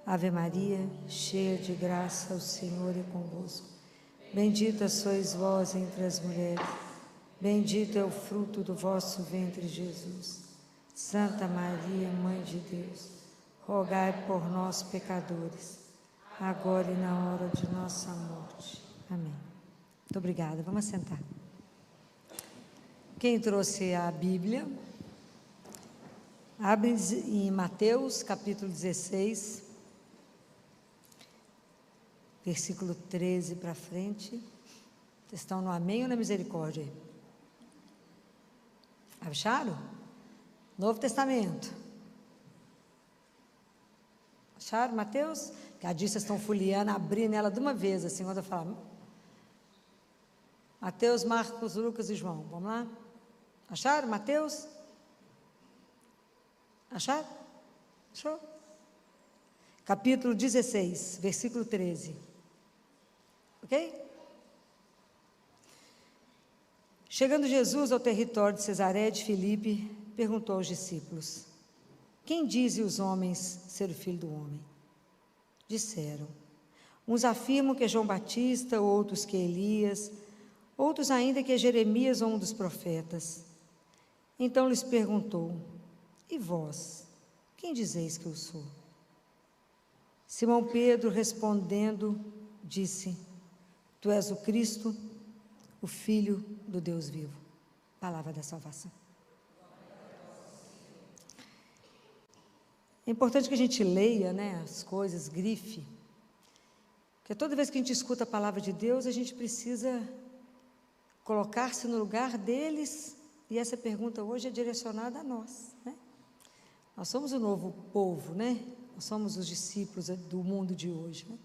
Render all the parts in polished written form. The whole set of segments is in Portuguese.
Ave Maria, cheia de graça, o Senhor é convosco. Bendita sois vós entre as mulheres, bendito é o fruto do vosso ventre, Jesus. Santa Maria, Mãe de Deus, rogai por nós, pecadores, agora e na hora de nossa morte. Amém. Muito obrigada. Vamos sentar. Quem trouxe a Bíblia, abre em Mateus, capítulo 16, versículo 13 para frente. Vocês estão no amém ou na misericórdia? Acharam? Novo Testamento. Acharam, Mateus? Que a vocês estão folheando, abrindo ela de uma vez, assim, quando eu falar. Mateus, Marcos, Lucas e João. Vamos lá? Acharam, Mateus? Acharam? Achou? Capítulo 16, versículo 13. Ok? Chegando Jesus ao território de Cesareia de Filipe, perguntou aos discípulos: quem dizem os homens ser o Filho do Homem? Disseram: uns afirmam que é João Batista, outros que é Elias, outros ainda que é Jeremias ou um dos profetas. Então lhes perguntou: e vós, quem dizeis que eu sou? Simão Pedro, respondendo, disse: tu és o Cristo, o Filho do Deus vivo. Palavra da salvação. É importante que a gente leia, né, as coisas, grife, porque toda vez que a gente escuta a palavra de Deus, a gente precisa colocar-se no lugar deles, e essa pergunta hoje é direcionada a nós, né? Nós somos o novo povo, né? Nós somos os discípulos do mundo de hoje, né?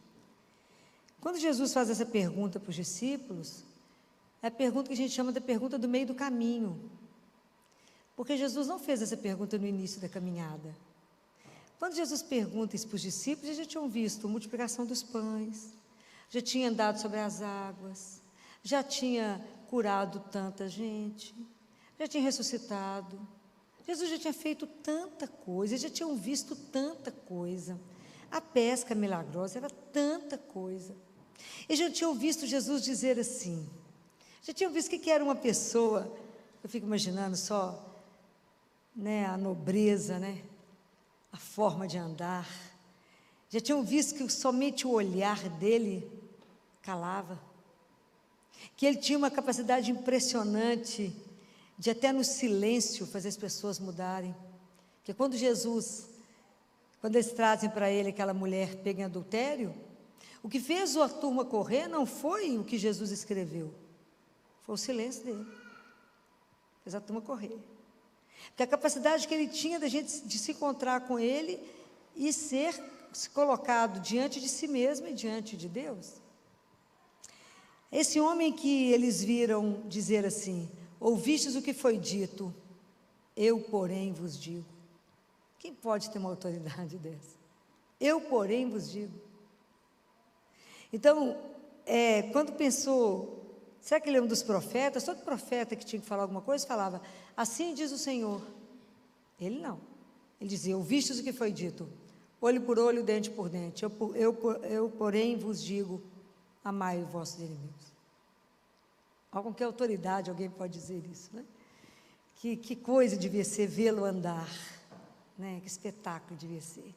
Quando Jesus faz essa pergunta para os discípulos, é a pergunta que a gente chama de pergunta do meio do caminho, porque Jesus não fez essa pergunta no início da caminhada. Quando Jesus pergunta isso para os discípulos, eles já tinham visto a multiplicação dos pães, já tinha andado sobre as águas, já tinha curado tanta gente, já tinha ressuscitado. Jesus já tinha feito tanta coisa, eles já tinham visto tanta coisa. A pesca milagrosa era tanta coisa. Eles já tinham visto Jesus dizer assim, já tinham visto que era uma pessoa, eu fico imaginando só, né, a nobreza, né, a forma de andar. Já tinham visto que somente o olhar dele calava, que ele tinha uma capacidade impressionante de até no silêncio fazer as pessoas mudarem. Porque quando eles trazem para ele aquela mulher pega em adultério, o que fez a turma correr não foi o que Jesus escreveu, foi o silêncio dele, fez a turma correr. Porque a capacidade que ele tinha de se encontrar com ele e se colocado diante de si mesmo e diante de Deus. Esse homem que eles viram dizer assim: ouvistes o que foi dito, eu, porém, vos digo. Quem pode ter uma autoridade dessa? Eu, porém, vos digo. Então, quando pensou, será que ele é um dos profetas? Todo profeta que tinha que falar alguma coisa, falava, assim diz o Senhor. Ele não. Ele dizia, ouvistes o que foi dito, olho por olho, dente por dente. Eu porém, vos digo, amai os vossos inimigos. Com que autoridade alguém pode dizer isso, né? Que coisa devia ser vê-lo andar, né? Que espetáculo devia ser.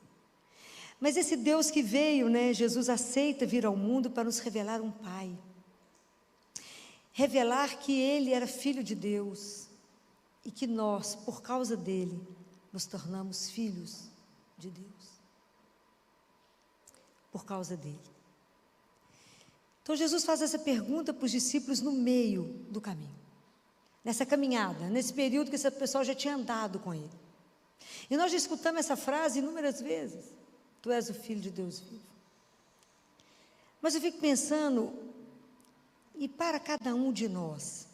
Mas esse Deus que veio, né, Jesus aceita vir ao mundo para nos revelar um Pai. Revelar que Ele era Filho de Deus e que nós, por causa dEle, nos tornamos filhos de Deus. Por causa dEle. Então Jesus faz essa pergunta para os discípulos no meio do caminho. Nessa caminhada, nesse período que esse pessoal já tinha andado com Ele. E nós já escutamos essa frase inúmeras vezes. Tu és o Filho de Deus vivo. Mas eu fico pensando, e para cada um de nós?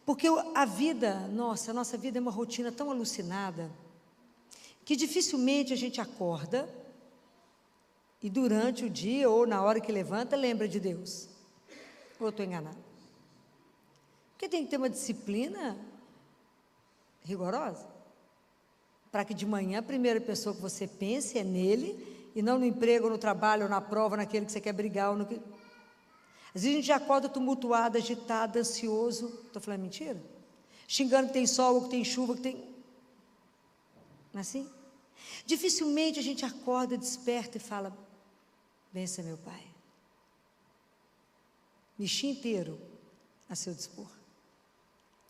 Porque a vida nossa, a nossa vida é uma rotina tão alucinada, que dificilmente a gente acorda, e durante o dia, ou na hora que levanta, lembra de Deus. Ou eu estou enganado? Porque tem que ter uma disciplina rigorosa, para que de manhã a primeira pessoa que você pense é nele, e não no emprego, no trabalho, ou na prova, naquele que você quer brigar. Às vezes a gente já acorda tumultuado, agitado, ansioso. Estou falando mentira? Xingando que tem sol, ou que tem chuva, que tem... Não é assim? Dificilmente a gente acorda, desperta e fala: bença, meu Pai. Mexi inteiro a seu dispor.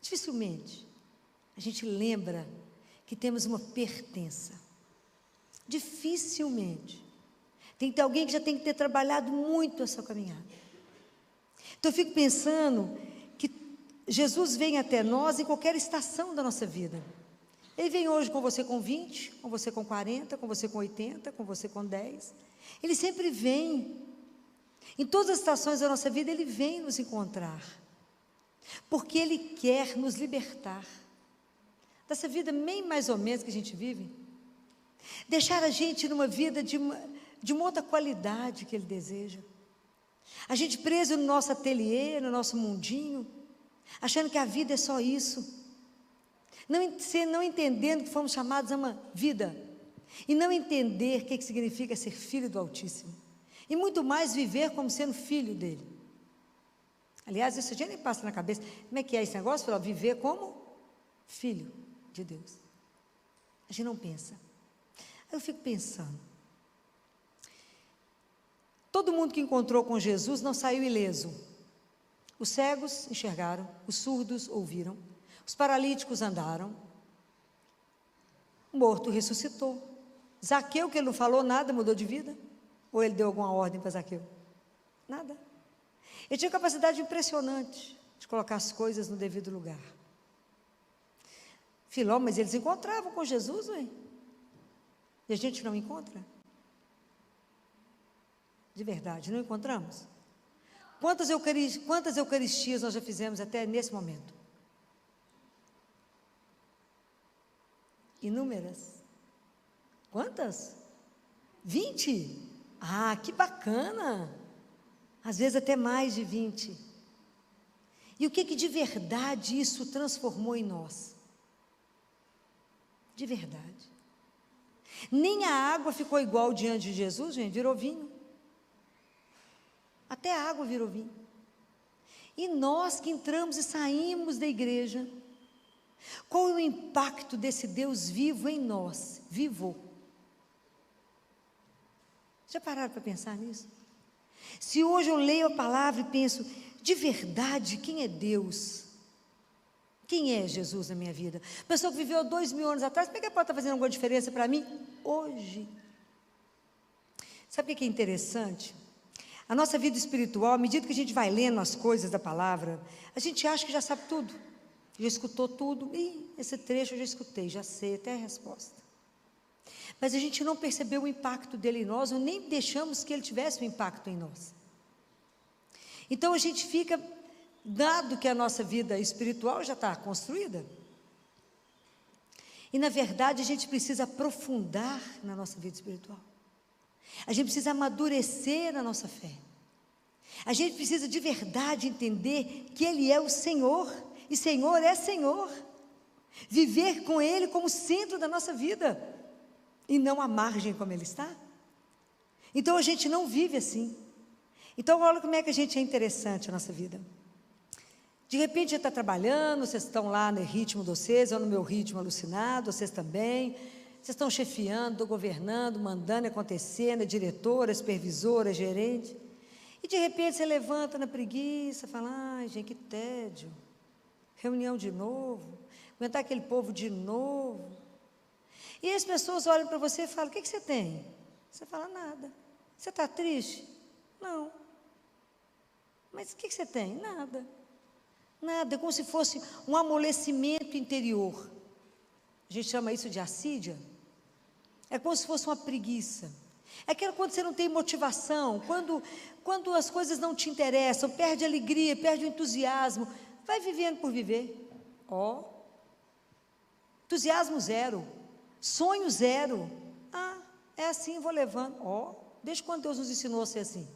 Dificilmente a gente lembra que temos uma pertença. Dificilmente. Tem que ter alguém que já tem que ter trabalhado muito essa caminhada. Então eu fico pensando que Jesus vem até nós em qualquer estação da nossa vida. Ele vem hoje com você com 20, com você com 40, com você com 80, com você com 10. Ele sempre vem. Em todas as estações da nossa vida, Ele vem nos encontrar. Porque Ele quer nos libertar dessa vida meio mais ou menos que a gente vive. Deixar a gente numa vida de uma outra qualidade que Ele deseja. A gente preso no nosso ateliê, no nosso mundinho, achando que a vida é só isso. Não entendendo que fomos chamados a uma vida. E não entender o que significa ser filho do Altíssimo. E muito mais viver como sendo filho dEle. Aliás, isso já nem passa na cabeça. Como é que é esse negócio? Falar, viver como filho de Deus. A gente não pensa. Aí eu fico pensando. Todo mundo que encontrou com Jesus não saiu ileso. Os cegos enxergaram, os surdos ouviram, os paralíticos andaram, o morto ressuscitou. Zaqueu, que ele não falou nada, mudou de vida? Ou ele deu alguma ordem para Zaqueu? Nada. Ele tinha capacidade impressionante de colocar as coisas no devido lugar. Filó, mas eles encontravam com Jesus, ué? E a gente não encontra? De verdade, não encontramos? Quantas Eucaristias nós já fizemos até nesse momento? Inúmeras. Quantas? 20? Ah, que bacana! Às vezes até mais de 20. E o que de verdade isso transformou em nós? De verdade. Nem a água ficou igual diante de Jesus, gente, virou vinho. Até a água virou vinho. E nós que entramos e saímos da igreja, qual é o impacto desse Deus vivo em nós? Vivo. Já pararam para pensar nisso? Se hoje eu leio a palavra e penso, de verdade, quem é Deus? Quem é Jesus na minha vida? Pessoa que viveu 2000 anos atrás, por que pode estar fazendo alguma diferença para mim hoje? Sabe o que é interessante? A nossa vida espiritual, à medida que a gente vai lendo as coisas da palavra, a gente acha que já sabe tudo, já escutou tudo. Esse trecho eu já escutei, já sei até a resposta. Mas a gente não percebeu o impacto dele em nós, ou nem deixamos que ele tivesse um impacto em nós. Então a gente fica, dado que a nossa vida espiritual já está construída, e na verdade a gente precisa aprofundar na nossa vida espiritual. A gente precisa amadurecer na nossa fé. A gente precisa de verdade entender que Ele é o Senhor, e Senhor é Senhor. Viver com Ele como centro da nossa vida, e não à margem como Ele está. Então a gente não vive assim. Então olha como é que a gente é interessante a nossa vida. De repente a gente está trabalhando, vocês estão lá no ritmo de vocês, ou no meu ritmo alucinado, vocês também. Vocês estão chefiando, governando, mandando acontecer, né? Diretora, supervisora, gerente. E de repente você levanta na preguiça, fala, ai gente, que tédio. Reunião de novo, aguentar aquele povo de novo. E as pessoas olham para você e falam, o que você tem? Você fala, nada. Você está triste? Não. Mas o que você tem? Nada. Nada, é como se fosse um amolecimento interior. A gente chama isso de assídia. É como se fosse uma preguiça. É aquela quando você não tem motivação, quando as coisas não te interessam, perde a alegria, perde o entusiasmo, vai vivendo por viver. Entusiasmo zero, sonho zero. É assim, vou levando. Desde quando Deus nos ensinou a ser assim?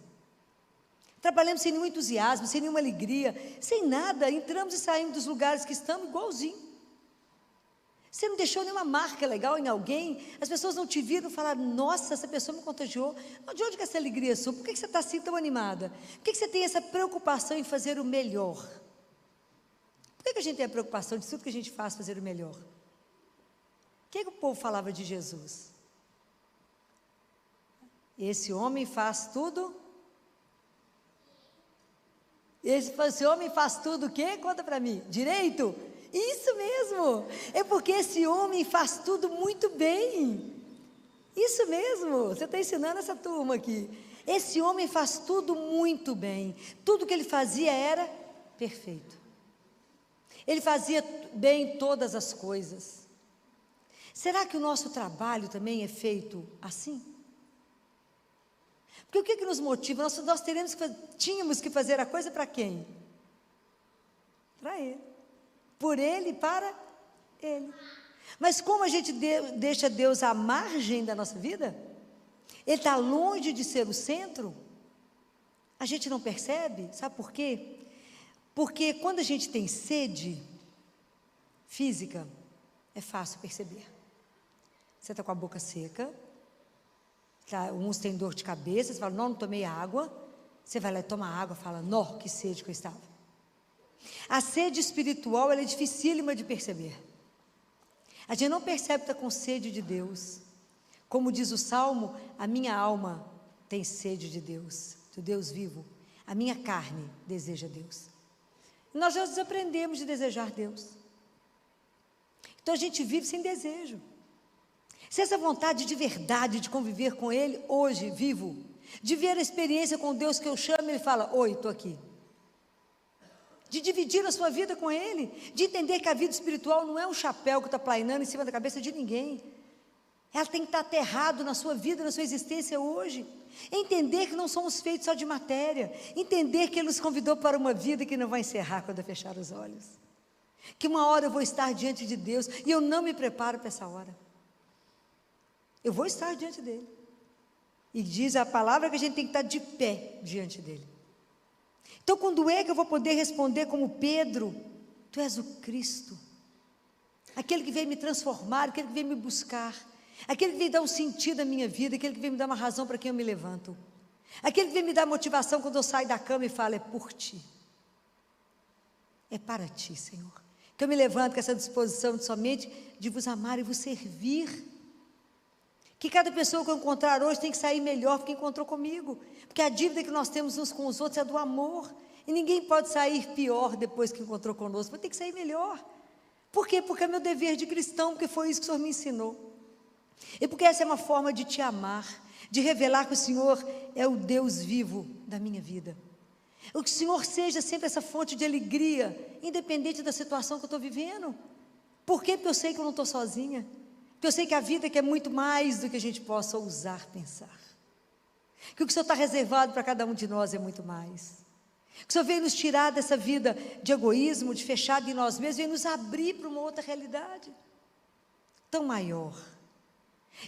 Trabalhamos sem nenhum entusiasmo, sem nenhuma alegria, sem nada, entramos e saímos dos lugares que estamos igualzinho. Você não deixou nenhuma marca legal em alguém, as pessoas não te viram e falaram, nossa, essa pessoa me contagiou. De onde que é essa alegria sua? Por que você está assim tão animada? Por que você tem essa preocupação em fazer o melhor? Por que a gente tem a preocupação de tudo que a gente faz fazer o melhor? O que o povo falava de Jesus? Esse homem faz tudo. Esse homem faz tudo o quê? Conta para mim. Direito? Isso mesmo. É porque esse homem faz tudo muito bem. Isso mesmo. Você está ensinando essa turma aqui. Esse homem faz tudo muito bem. Tudo que ele fazia era perfeito. Ele fazia bem todas as coisas. Será que o nosso trabalho também é feito assim? Porque o que nos motiva? Nós tínhamos que fazer a coisa para quem? Para Ele. Por Ele e para Ele. Mas como a gente deixa Deus à margem da nossa vida, Ele está longe de ser o centro, a gente não percebe, sabe por quê? Porque quando a gente tem sede física, é fácil perceber. Você está com a boca seca, uns têm dor de cabeça, você fala, não tomei água, você vai lá e toma água, fala, nó, que sede que eu estava. A sede espiritual, ela é dificílima de perceber. A gente não percebe que está com sede de Deus. Como diz o Salmo, a minha alma tem sede de Deus, do Deus vivo. A minha carne deseja Deus. E nós já desaprendemos de desejar Deus. Então a gente vive sem desejo. Se essa vontade de verdade de conviver com Ele, hoje, vivo, de ver a experiência com Deus que eu chamo, Ele fala, oi, estou aqui. De dividir a sua vida com Ele, de entender que a vida espiritual não é um chapéu que está plainando em cima da cabeça de ninguém. Ela tem que estar aterrado na sua vida, na sua existência hoje. Entender que não somos feitos só de matéria. Entender que Ele nos convidou para uma vida que não vai encerrar quando eu fechar os olhos. Que uma hora eu vou estar diante de Deus e eu não me preparo para essa hora. Eu vou estar diante dEle. E diz a palavra que a gente tem que estar de pé diante dEle. Então, quando é que eu vou poder responder como Pedro? Tu és o Cristo. Aquele que veio me transformar, aquele que veio me buscar. Aquele que veio dar um sentido à minha vida, aquele que veio me dar uma razão para quem eu me levanto. Aquele que veio me dar motivação quando eu saio da cama e falo, é por Ti. É para Ti, Senhor. Que eu me levanto com essa disposição de somente de vos amar e vos servir. Que cada pessoa que eu encontrar hoje tem que sair melhor do que encontrou comigo. Porque a dívida que nós temos uns com os outros é do amor. E ninguém pode sair pior depois que encontrou conosco. Vai ter que sair melhor. Por quê? Porque é meu dever de cristão, porque foi isso que o Senhor me ensinou. E porque essa é uma forma de te amar, de revelar que o Senhor é o Deus vivo da minha vida. O que o Senhor seja sempre essa fonte de alegria, independente da situação que eu estou vivendo. Por quê? Porque eu sei que eu não estou sozinha. Porque eu sei que a vida é muito mais do que a gente possa ousar pensar. Que o que o Senhor está reservado para cada um de nós é muito mais. Que o Senhor veio nos tirar dessa vida de egoísmo, de fechado em nós mesmos, veio nos abrir para uma outra realidade tão maior.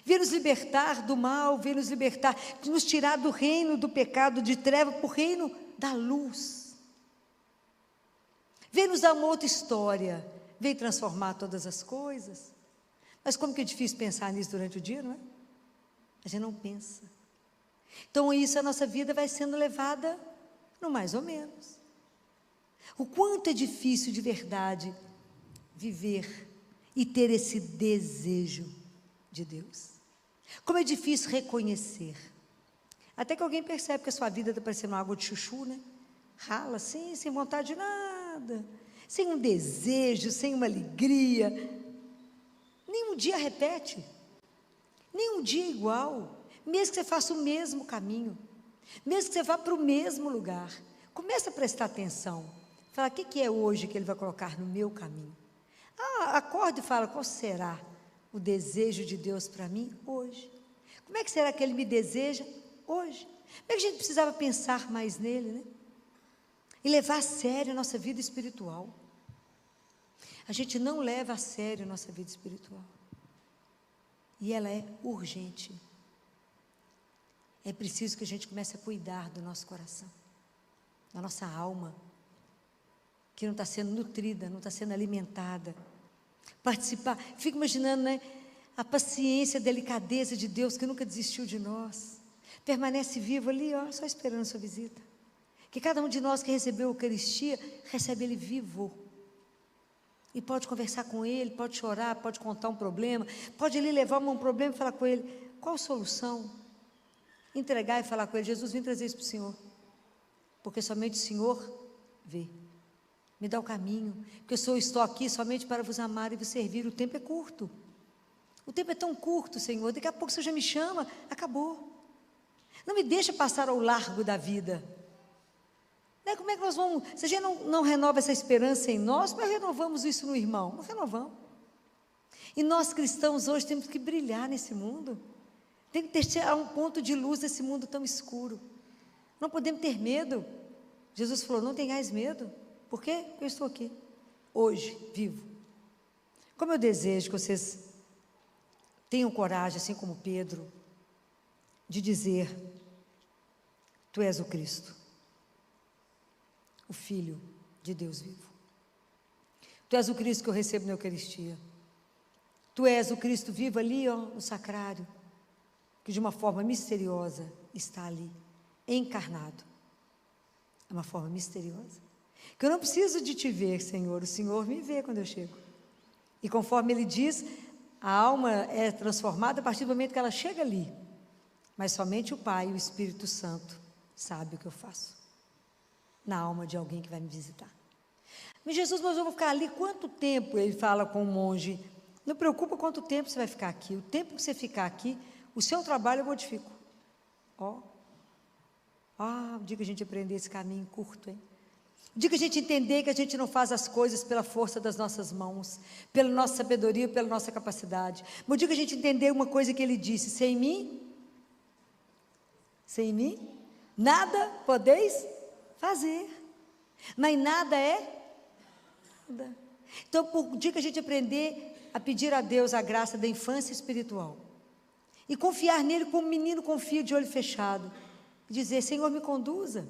Veio nos libertar do mal, veio nos libertar, nos tirar do reino do pecado, de treva, para o reino da luz. Veio nos dar uma outra história, veio transformar todas as coisas. Mas como que é difícil pensar nisso durante o dia, não é? A gente não pensa. Então isso, a nossa vida vai sendo levada no mais ou menos. O quanto é difícil de verdade viver e ter esse desejo de Deus. Como é difícil reconhecer. Até que alguém percebe que a sua vida está parecendo uma água de chuchu, né? Rala assim, sem vontade de nada, sem um desejo, sem uma alegria. Nenhum dia repete, nenhum dia igual, mesmo que você faça o mesmo caminho, mesmo que você vá para o mesmo lugar, comece a prestar atenção, fala, o que é hoje que Ele vai colocar no meu caminho? Acorda e fala, qual será o desejo de Deus para mim hoje? Como é que será que Ele me deseja hoje? Como é que a gente precisava pensar mais nele, né? E levar a sério a nossa vida espiritual. A gente não leva a sério a nossa vida espiritual. E ela é urgente. É preciso que a gente comece a cuidar do nosso coração, da nossa alma, que não está sendo nutrida, não está sendo alimentada. participar. Fico imaginando, né, a paciência, a delicadeza de Deus, que nunca desistiu de nós. Permanece vivo ali, ó, só esperando a sua visita. Que cada um de nós que recebeu a Eucaristia, recebe Ele vivo. E pode conversar com Ele, pode chorar, pode contar um problema, pode ali levar um problema e falar com Ele, qual a solução? Entregar e falar com Ele, Jesus, vim trazer isso para o Senhor. Porque somente o Senhor vê. Me dá o caminho, porque eu estou aqui somente para vos amar e vos servir. O tempo é curto. O tempo é tão curto, Senhor. Daqui a pouco você já me chama, acabou. Não me deixa passar ao largo da vida. Como é que nós vamos, se a gente não renova essa esperança em nós, nós renovamos isso no irmão? Não renovamos. E nós cristãos hoje temos que brilhar nesse mundo. Tem que ter um ponto de luz nesse mundo tão escuro. Não podemos ter medo. Jesus falou, não tenhais medo. Por quê? Porque eu estou aqui, hoje, vivo. Como eu desejo que vocês tenham coragem, assim como Pedro, de dizer, tu és o Cristo, o Filho de Deus vivo. Tu és o Cristo que eu recebo na Eucaristia. Tu és o Cristo vivo ali, ó, no sacrário, que de uma forma misteriosa está ali, encarnado. É uma forma misteriosa. Que eu não preciso de te ver, Senhor, o Senhor me vê quando eu chego. E conforme Ele diz, a alma é transformada a partir do momento que ela chega ali. Mas somente o Pai e o Espírito Santo sabem o que eu faço na alma de alguém que vai me visitar. Mas Jesus, mas eu vou ficar ali quanto tempo? Ele fala com o monge, não preocupa quanto tempo você vai ficar aqui. O tempo que você ficar aqui, o seu trabalho eu modifico. Ó, o dia que a gente aprender esse caminho curto, hein? O dia que a gente entender que a gente não faz as coisas pela força das nossas mãos, pela nossa sabedoria, pela nossa capacidade. O dia que a gente entender uma coisa que Ele disse, sem mim, nada podeis fazer. Mas nada é nada. Então, por dia que a gente aprender a pedir a Deus a graça da infância espiritual, e confiar nele como um menino confia de olho fechado, e dizer, Senhor, me conduza.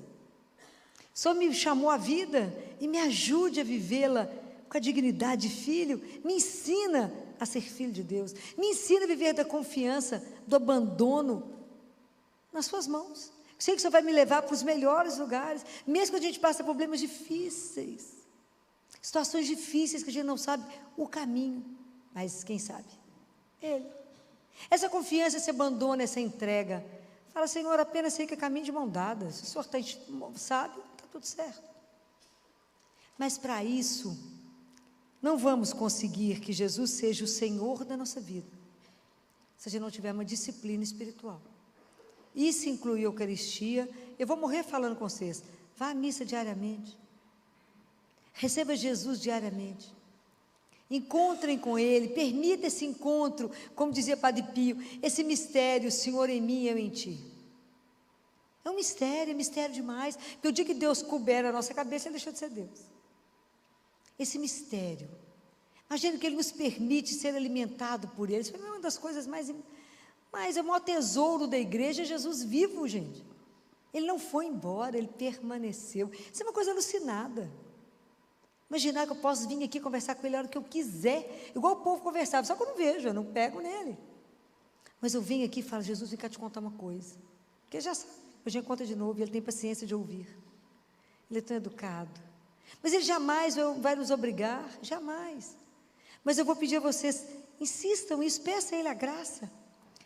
O Senhor me chamou à vida e me ajude a vivê-la com a dignidade de filho. Me ensina a ser filho de Deus. Me ensina a viver da confiança, do abandono nas suas mãos. Sei que o Senhor vai me levar para os melhores lugares, mesmo que a gente passe problemas difíceis, situações difíceis que a gente não sabe o caminho, mas quem sabe? Ele. Essa confiança, esse abandono, essa entrega. Fala, Senhor, apenas sei que é caminho de mão dada. Se o Senhor sabe, está tudo certo. Mas para isso, não vamos conseguir que Jesus seja o Senhor da nossa vida, se a gente não tiver uma disciplina espiritual. Isso inclui a Eucaristia. Eu vou morrer falando com vocês. Vá à missa diariamente. Receba Jesus diariamente. Encontrem com Ele, permita esse encontro, como dizia Padre Pio, esse mistério, Senhor em mim, eu em Ti. É um mistério, é mistério demais, porque o dia que Deus couber a nossa cabeça, Ele deixou de ser Deus. Esse mistério, imagina que Ele nos permite ser alimentado por Ele, isso é uma das coisas mais é o maior tesouro da igreja, é Jesus vivo, gente. Ele não foi embora, Ele permaneceu. Isso é uma coisa alucinada. Imaginar que eu posso vir aqui conversar com Ele a hora que eu quiser, igual o povo conversava, só que eu não vejo, eu não pego nele. Mas eu venho aqui e falo, Jesus, vem cá te contar uma coisa. Porque ele já sabe, hoje ele conta de novo, e Ele tem paciência de ouvir. Ele é tão educado. Mas Ele jamais vai nos obrigar, jamais. Mas eu vou pedir a vocês, insistam nisso, peça a Ele a graça.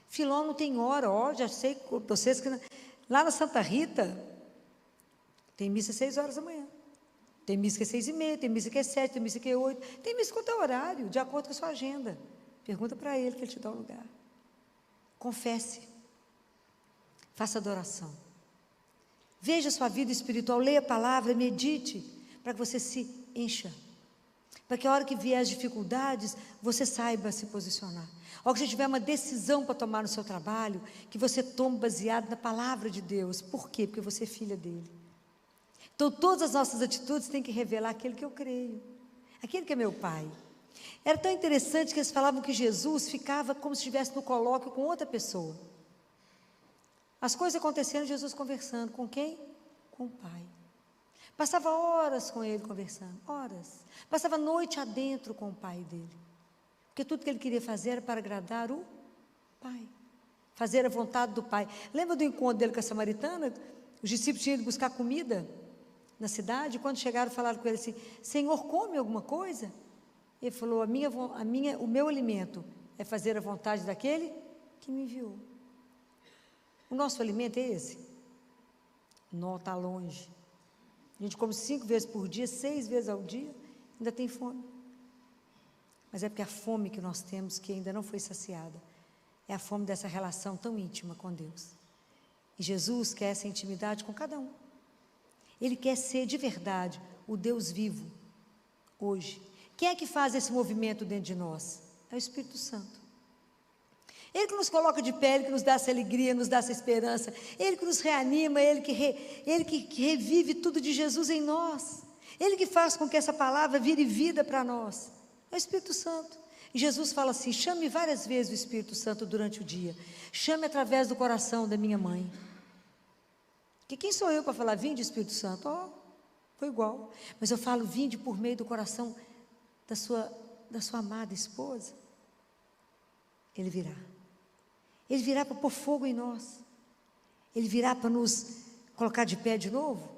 Filó não tem hora, já sei, vocês que lá na Santa Rita, tem missa às 6 horas da manhã. Tem missa que é 6h30, tem missa que é 7, tem missa que é 8, tem missa quanto é horário, de acordo com a sua agenda. Pergunta para Ele que Ele te dá o lugar. Confesse. Faça adoração. Veja a sua vida espiritual, leia a palavra, medite, para que você se encha. Para que a hora que vier as dificuldades, você saiba se posicionar. A hora que você tiver uma decisão para tomar no seu trabalho, que você tome baseado na palavra de Deus. Por quê? Porque você é filha dEle. Então, todas as nossas atitudes têm que revelar aquele que eu creio, aquele que é meu Pai. Era tão interessante que eles falavam que Jesus ficava como se estivesse no colóquio com outra pessoa. As coisas acontecendo, Jesus conversando. Com quem? Com o Pai. Passava horas com Ele conversando, horas. Passava noite adentro com o Pai dele. Porque tudo que ele queria fazer era para agradar o Pai, fazer a vontade do Pai. Lembra do encontro dele com a samaritana? Os discípulos tinham ido buscar comida na cidade, e quando chegaram falaram com ele assim: Senhor, come alguma coisa? Ele falou: o meu alimento é fazer a vontade daquele que me enviou. O nosso alimento é esse? Não, está longe. A gente come 5 vezes por dia, 6 vezes ao dia, ainda tem fome. Mas é porque a fome que nós temos, que ainda não foi saciada, é a fome dessa relação tão íntima com Deus. E Jesus quer essa intimidade com cada um. Ele quer ser de verdade o Deus vivo, hoje. Quem é que faz esse movimento dentro de nós? É o Espírito Santo. Ele que nos coloca de pé, Ele que nos dá essa alegria, nos dá essa esperança, Ele que nos reanima, Ele que revive tudo de Jesus em nós, Ele que faz com que essa palavra vire vida para nós, é o Espírito Santo. E Jesus fala assim: chame várias vezes o Espírito Santo durante o dia, chame através do coração da minha mãe. Que quem sou eu para falar vinde Espírito Santo? Foi igual, mas eu falo vinde por meio do coração da sua amada esposa. Ele virá para pôr fogo em nós, Ele virá para nos colocar de pé de novo,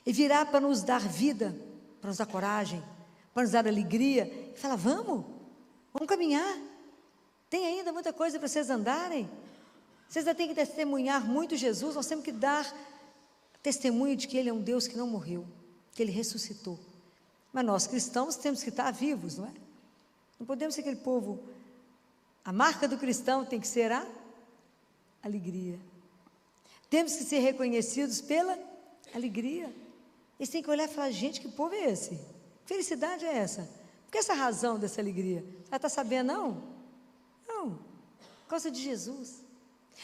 Ele virá para nos dar vida, para nos dar coragem, para nos dar alegria, e falar: vamos caminhar, tem ainda muita coisa para vocês andarem, vocês ainda têm que testemunhar muito Jesus, nós temos que dar testemunho de que Ele é um Deus que não morreu, que Ele ressuscitou. Mas nós cristãos temos que estar vivos, não é? Não podemos ser aquele povo. A marca do cristão tem que ser a alegria. Temos que ser reconhecidos pela alegria. Eles têm que olhar e falar: gente, que povo é esse? Que felicidade é essa? Por que essa razão dessa alegria? Ela está sabendo, não? Não, por causa de Jesus.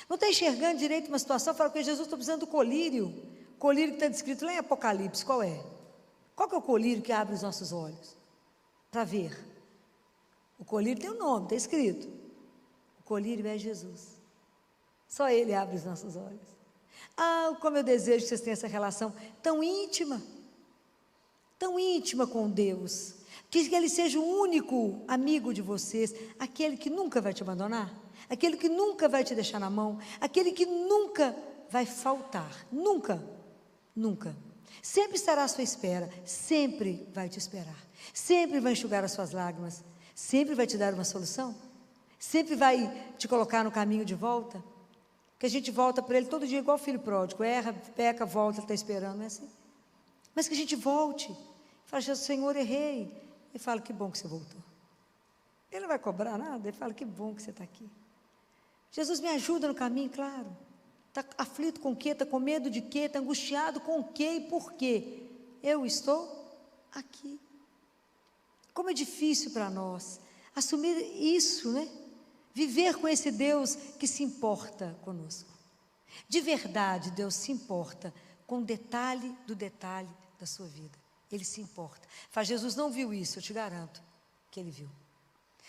Não está enxergando direito uma situação, fala que Jesus está precisando do colírio. O colírio que está descrito lá em Apocalipse, qual é? Qual que é o colírio que abre os nossos olhos? Para ver. O colírio tem um nome, está escrito. O colírio é Jesus. Só Ele abre os nossos olhos. Como eu desejo que vocês tenham essa relação tão íntima com Deus, que Ele seja o único amigo de vocês, aquele que nunca vai te abandonar, aquele que nunca vai te deixar na mão, aquele que nunca vai faltar, nunca, sempre estará à sua espera, sempre vai te esperar, sempre vai enxugar as suas lágrimas, sempre vai te dar uma solução, sempre vai te colocar no caminho de volta, que a gente volta para Ele todo dia igual filho pródigo, erra, peca, volta, Ele está esperando, não é assim? Mas que a gente volte, fala: Senhor, errei. Ele fala: que bom que você voltou. Ele não vai cobrar nada, ele fala: que bom que você está aqui. Jesus, me ajuda no caminho, claro. Está aflito com o quê? Está com medo de quê? Está angustiado com o quê e por quê? Eu estou aqui. Como é difícil para nós assumir isso, né? Viver com esse Deus que se importa conosco. De verdade, Deus se importa com o detalhe do detalhe da sua vida. Ele se importa. Jesus não viu isso, eu te garanto que Ele viu.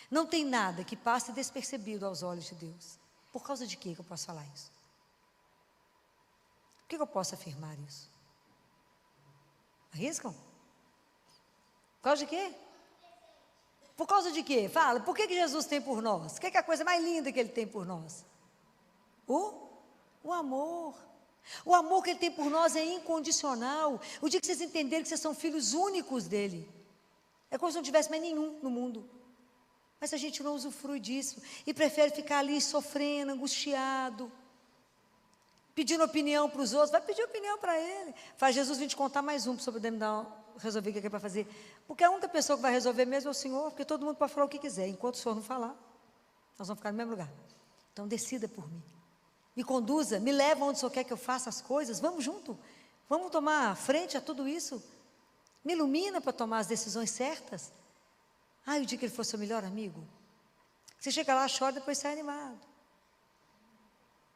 Não tem nada que passe despercebido aos olhos de Deus. Por causa de quê que eu posso falar isso? Por que eu posso afirmar isso? Arriscam? Por causa de quê? Por causa de quê? Fala, por que Jesus tem por nós? O que é a coisa mais linda que Ele tem por nós? O amor. O amor que Ele tem por nós é incondicional. O dia que vocês entenderem que vocês são filhos únicos dEle, é como se não tivesse mais nenhum no mundo. Mas a gente não usufrui disso e prefere ficar ali sofrendo, angustiado, pedindo opinião para os outros. Vai pedir opinião para Ele. Faz: Jesus, vim te contar mais um para você poder me resolver o que é para fazer. Porque a única pessoa que vai resolver mesmo é o Senhor, porque todo mundo pode falar o que quiser. Enquanto o Senhor não falar, nós vamos ficar no mesmo lugar. Então decida por mim. Me conduza, me leva onde o Senhor quer que eu faça as coisas. Vamos junto. Vamos tomar frente a tudo isso. Me ilumina para tomar as decisões certas. O dia que Ele for seu melhor amigo. Você chega lá, chora, depois sai animado.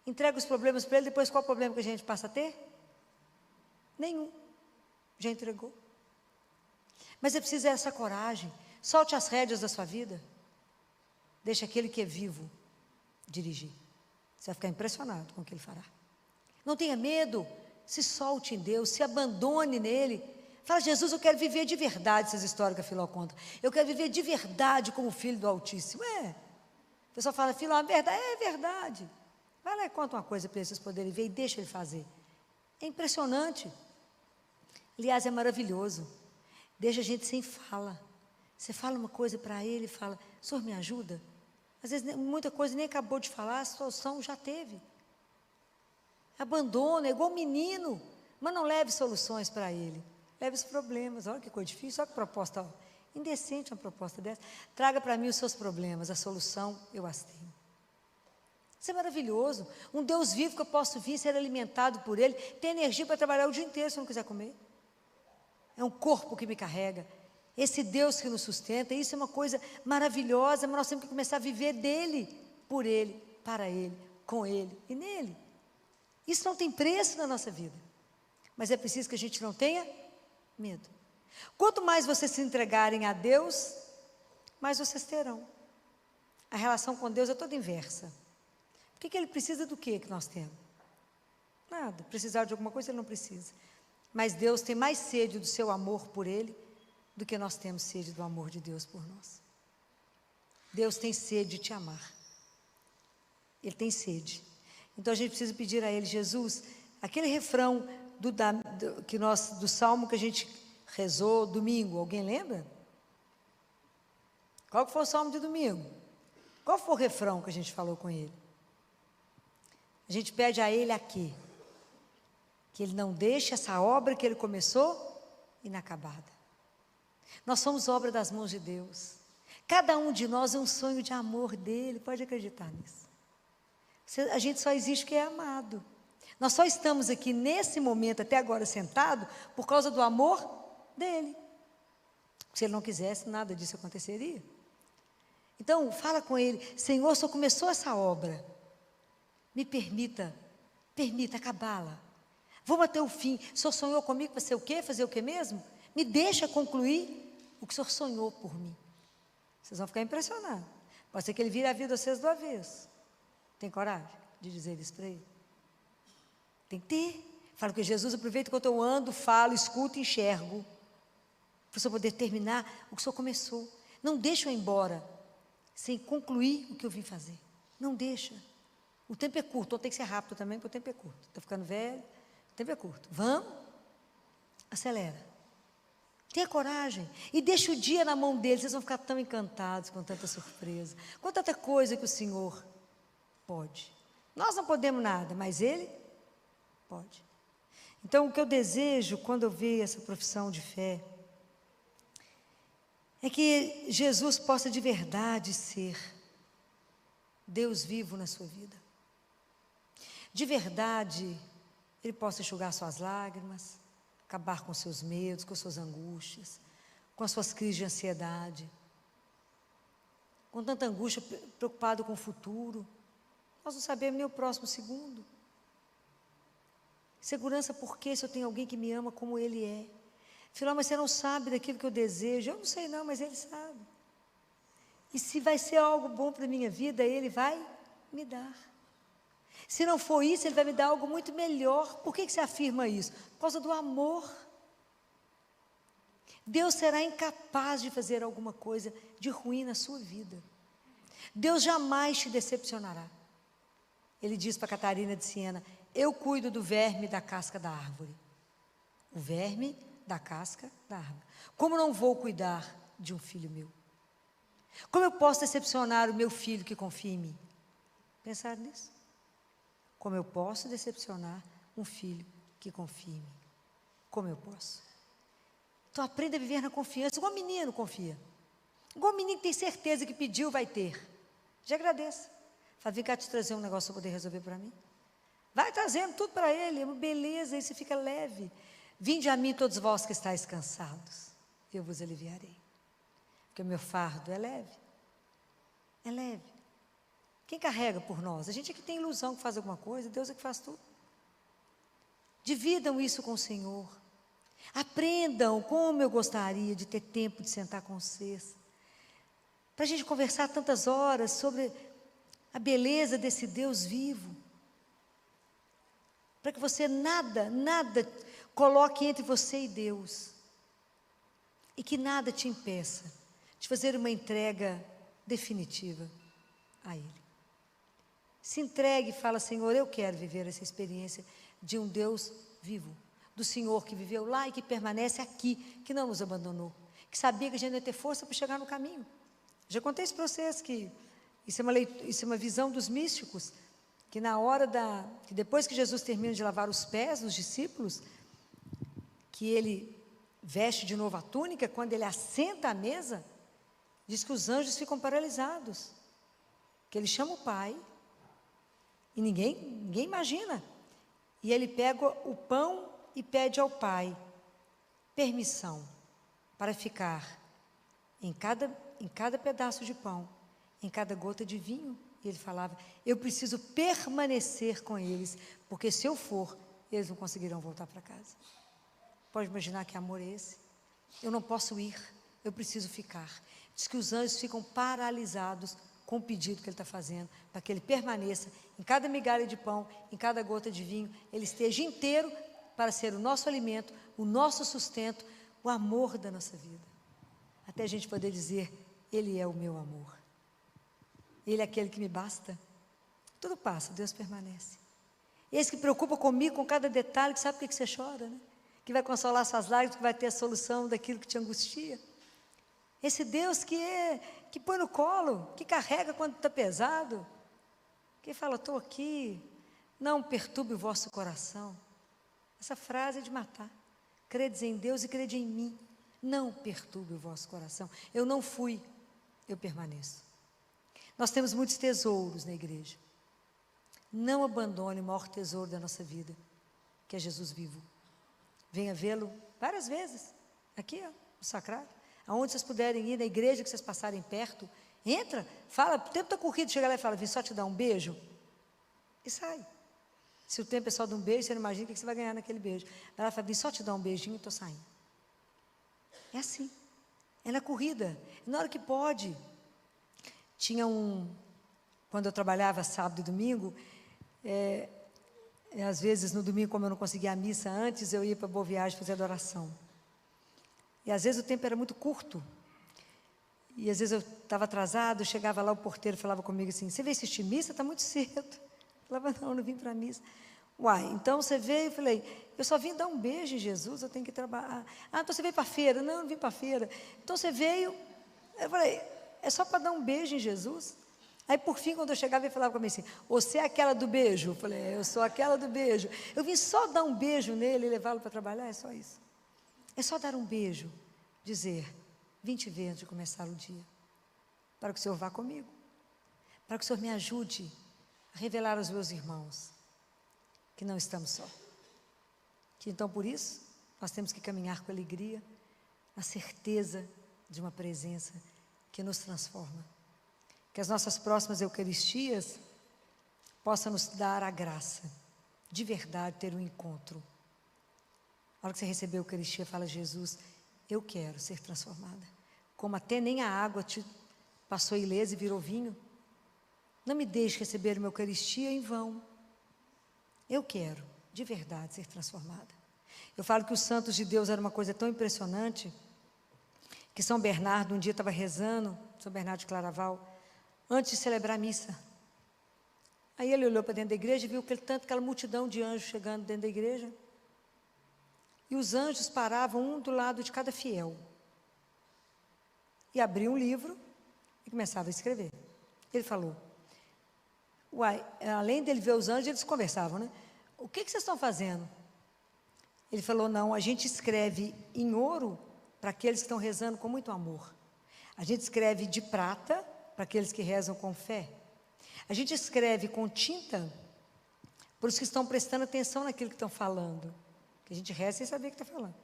Entrega os problemas para Ele, depois qual o problema que a gente passa a ter? Nenhum. Já entregou. Mas é preciso essa coragem. Solte as rédeas da sua vida. Deixa aquele que é vivo dirigir. Você vai ficar impressionado com o que Ele fará. Não tenha medo. Se solte em Deus, se abandone nele. Fala, Jesus, eu quero viver de verdade, essas histórias que a Filó conta. Eu quero viver de verdade como filho do Altíssimo. O pessoal fala, Filó, é verdade? É verdade. Vai lá e conta uma coisa para vocês poderem ver e deixa ele fazer. É impressionante. Aliás, é maravilhoso. Deixa a gente sem fala. Você fala uma coisa para ele e fala, Senhor, me ajuda? Às vezes, muita coisa nem acabou de falar, a solução já teve. Abandona, é igual menino, mas não leve soluções para ele. Leve os problemas. Olha que coisa difícil, olha que proposta indecente uma proposta dessa. Traga para mim os seus problemas, a solução eu as tenho. Isso é maravilhoso. Um Deus vivo que eu posso vir, ser alimentado por Ele, ter energia para trabalhar o dia inteiro se eu não quiser comer. É um corpo que me carrega. Esse Deus que nos sustenta, isso é uma coisa maravilhosa, mas nós temos que começar a viver dEle, por Ele, para Ele, com Ele e nele. Isso não tem preço na nossa vida. Mas é preciso que a gente não tenha medo. Quanto mais vocês se entregarem a Deus, mais vocês terão. A relação com Deus é toda inversa. O que Ele precisa do que nós temos? Nada. Precisar de alguma coisa Ele não precisa. Mas Deus tem mais sede do seu amor por Ele do que nós temos sede do amor de Deus por nós. Deus tem sede de te amar. Ele tem sede. Então a gente precisa pedir a Ele, Jesus, aquele refrão do salmo que a gente rezou domingo, alguém lembra? Qual que foi o salmo de domingo? Qual foi o refrão que a gente falou com Ele? A gente pede a Ele aqui, que Ele não deixe essa obra que Ele começou inacabada. Nós somos obra das mãos de Deus. Cada um de nós é um sonho de amor dEle, pode acreditar nisso. A gente só existe porque é amado. Nós só estamos aqui nesse momento, até agora sentado, por causa do amor dEle. Se Ele não quisesse, nada disso aconteceria. Então, fala com Ele, Senhor, só começou essa obra. Me permita acabá-la. Vamos até o fim. O Senhor sonhou comigo para ser o quê? Fazer o quê mesmo? Me deixa concluir o que o Senhor sonhou por mim. Vocês vão ficar impressionados. Pode ser que Ele vire a vida de vocês do avesso. Tem coragem de dizer isso para Ele? Tem que ter. Fala que Jesus aproveita enquanto eu ando, falo, escuto e enxergo. Para o Senhor poder terminar o que o Senhor começou. Não deixa eu ir embora sem concluir o que eu vim fazer. Não deixa. O tempo é curto, então tem que ser rápido também, porque o tempo é curto. Estou ficando velho, o tempo é curto. Vamos, acelera. Tenha coragem e deixa o dia na mão deles. Vocês vão ficar tão encantados com tanta surpresa, com tanta coisa que o Senhor pode. Nós não podemos nada, mas Ele pode. Então, o que eu desejo quando eu vejo essa profissão de fé é que Jesus possa de verdade ser Deus vivo na sua vida. De verdade, Ele possa enxugar suas lágrimas, acabar com seus medos, com suas angústias, com as suas crises de ansiedade, com tanta angústia, preocupado com o futuro. Nós não sabemos nem o próximo segundo. Segurança porque se eu tenho alguém que me ama como Ele é. Filó, mas você não sabe daquilo que eu desejo. Eu não sei não, mas Ele sabe. E se vai ser algo bom para a minha vida, Ele vai me dar. Se não for isso, Ele vai me dar algo muito melhor. Por que você afirma isso? Por causa do amor. Deus será incapaz de fazer alguma coisa de ruim na sua vida. Deus jamais te decepcionará. Ele diz para Catarina de Siena, eu cuido do verme da casca da árvore. O verme da casca da árvore. Como não vou cuidar de um filho meu? Como eu posso decepcionar o meu filho que confia em mim? Pensar nisso? Como eu posso decepcionar um filho que confia em mim? Como eu posso? Então aprenda a viver na confiança, igual menino confia. Igual menino que tem certeza que pediu, vai ter. Já agradeça. Fala, vem cá te trazer um negócio para poder resolver para mim. Vai trazendo tudo para Ele, é uma beleza, aí você fica leve. Vinde a mim todos vós que estáis cansados, eu vos aliviarei. Porque o meu fardo é leve. É leve. Quem carrega por nós? A gente é que tem ilusão que faz alguma coisa, Deus é que faz tudo. Dividam isso com o Senhor. Aprendam como eu gostaria de ter tempo de sentar com vocês. Para a gente conversar tantas horas sobre a beleza desse Deus vivo. Para que você nada coloque entre você e Deus. e que nada te impeça de fazer uma entrega definitiva a Ele. Se entregue e fala: Senhor, eu quero viver essa experiência de um Deus vivo, do Senhor que viveu lá e que permanece aqui, que não nos abandonou, que sabia que a gente ia ter força para chegar no caminho. Já contei isso para vocês, que isso é uma visão dos místicos, que que depois que Jesus termina de lavar os pés dos discípulos, que ele veste de novo a túnica, quando ele assenta à mesa, diz que os anjos ficam paralisados, que ele chama o Pai, e ninguém imagina, e ele pega o pão e pede ao Pai permissão para ficar em cada pedaço de pão, em cada gota de vinho. E ele falava: eu preciso permanecer com eles, porque se eu for, eles não conseguirão voltar para casa. Pode imaginar que amor é esse? Eu não posso ir, eu preciso ficar. Diz que os anjos ficam paralisados com o pedido que ele está fazendo, para que ele permaneça em cada migalha de pão, em cada gota de vinho, ele esteja inteiro para ser o nosso alimento, o nosso sustento, o amor da nossa vida. Até a gente poder dizer: Ele é o meu amor, Ele é aquele que me basta. Tudo passa, Deus permanece. Esse que preocupa comigo, com cada detalhe, que sabe por que você chora, né? Que vai consolar suas lágrimas, que vai ter a solução daquilo que te angustia. Esse Deus que põe no colo, que carrega quando está pesado, que fala: estou aqui, não perturbe o vosso coração. Essa frase é de matar. Credes em Deus e crede em mim, não perturbe o vosso coração. Eu não fui, eu permaneço. Nós temos muitos tesouros na igreja. Não abandone o maior tesouro da nossa vida, que é Jesus vivo. Venha vê-lo várias vezes, aqui, no sacrário, aonde vocês puderem ir, na igreja que vocês passarem perto, entra, fala, o tempo está corrido, chega lá e fala: vim só te dar um beijo, e sai. Se o tempo é só de um beijo, você não imagina o que você vai ganhar naquele beijo. Ela fala: vim só te dar um beijinho e estou saindo. É assim, é na corrida, na hora que pode. Quando eu trabalhava sábado e domingo, às vezes no domingo, como eu não conseguia a missa antes, eu ia para Boa Viagem fazer adoração. E às vezes o tempo era muito curto. E às vezes eu estava atrasado, chegava lá, o porteiro falava comigo assim: você veio assistir missa? Está muito cedo. Eu falava: não vim para a missa. Uai, então você veio? Eu falei: eu só vim dar um beijo em Jesus, eu tenho que trabalhar. Ah, então você veio para a feira? Não vim para a feira. Então você veio? Eu falei: é só para dar um beijo em Jesus? Aí por fim, quando eu chegava, ele falava comigo assim: você é aquela do beijo? Eu falei: eu sou aquela do beijo. Eu vim só dar um beijo nele e levá-lo para trabalhar, é só isso. É só dar um beijo, dizer: vim te ver antes de começar o dia, para que o Senhor vá comigo, para que o Senhor me ajude a revelar aos meus irmãos que não estamos só. Que então, por isso, nós temos que caminhar com alegria, na certeza de uma presença que nos transforma. Que as nossas próximas Eucaristias possam nos dar a graça de verdade, ter um encontro. A hora que você receber a Eucaristia, fala: Jesus, eu quero ser transformada. Como até nem a água te passou ilesa e virou vinho, não me deixe receber uma Eucaristia em vão. Eu quero, de verdade, ser transformada. Eu falo que os santos de Deus era uma coisa tão impressionante, que São Bernardo um dia estava rezando, São Bernardo de Claraval, antes de celebrar a missa. Aí ele olhou para dentro da igreja e viu aquela multidão de anjos chegando dentro da igreja. E os anjos paravam um do lado de cada fiel. E abriam um livro e começava a escrever. Ele falou: uai, além dele ver os anjos, eles conversavam, né? O que vocês estão fazendo? Ele falou: não, a gente escreve em ouro para aqueles que estão rezando com muito amor. A gente escreve de prata para aqueles que rezam com fé. A gente escreve com tinta para os que estão prestando atenção naquilo que estão falando. Que a gente reza sem saber o que está falando.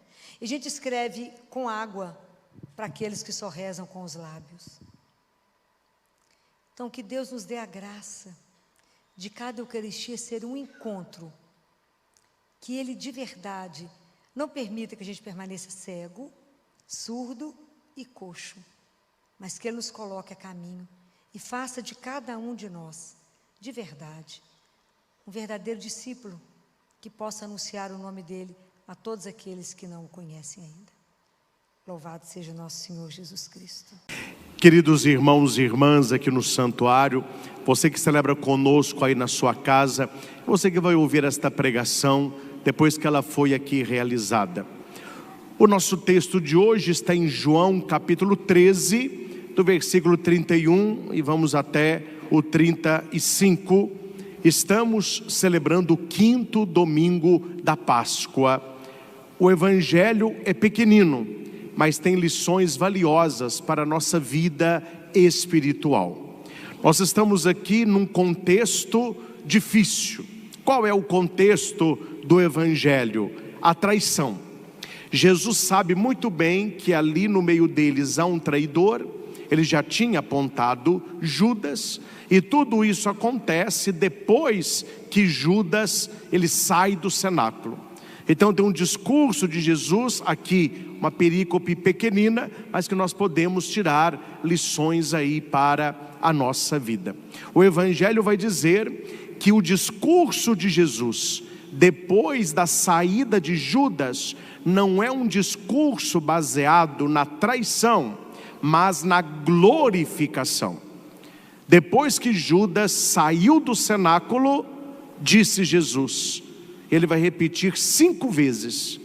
E a gente escreve com água para aqueles que só rezam com os lábios. Então, que Deus nos dê a graça de cada Eucaristia ser um encontro, que Ele de verdade não permita que a gente permaneça cego, surdo e coxo, mas que Ele nos coloque a caminho e faça de cada um de nós, de verdade, um verdadeiro discípulo que possa anunciar o nome dEle a todos aqueles que não o conhecem ainda. Louvado seja nosso Senhor Jesus Cristo. Queridos irmãos e irmãs aqui no santuário, você que celebra conosco aí na sua casa, você que vai ouvir esta pregação depois que ela foi aqui realizada. O nosso texto de hoje está em João capítulo 13, do versículo 31 e vamos até o 35. Estamos celebrando o 5º domingo da Páscoa. O evangelho é pequenino, mas tem lições valiosas para a nossa vida espiritual. Nós estamos aqui num contexto difícil. Qual é o contexto do evangelho? A traição. Jesus sabe muito bem que ali no meio deles há um traidor. Ele já tinha apontado Judas, e tudo isso acontece depois que Judas ele sai do cenáculo. Então tem um discurso de Jesus aqui, uma perícope pequenina, mas que nós podemos tirar lições aí para a nossa vida. O evangelho vai dizer que o discurso de Jesus, depois da saída de Judas, não é um discurso baseado na traição, mas na glorificação. Depois que Judas saiu do cenáculo, disse Jesus, ele vai repetir 5 vezes: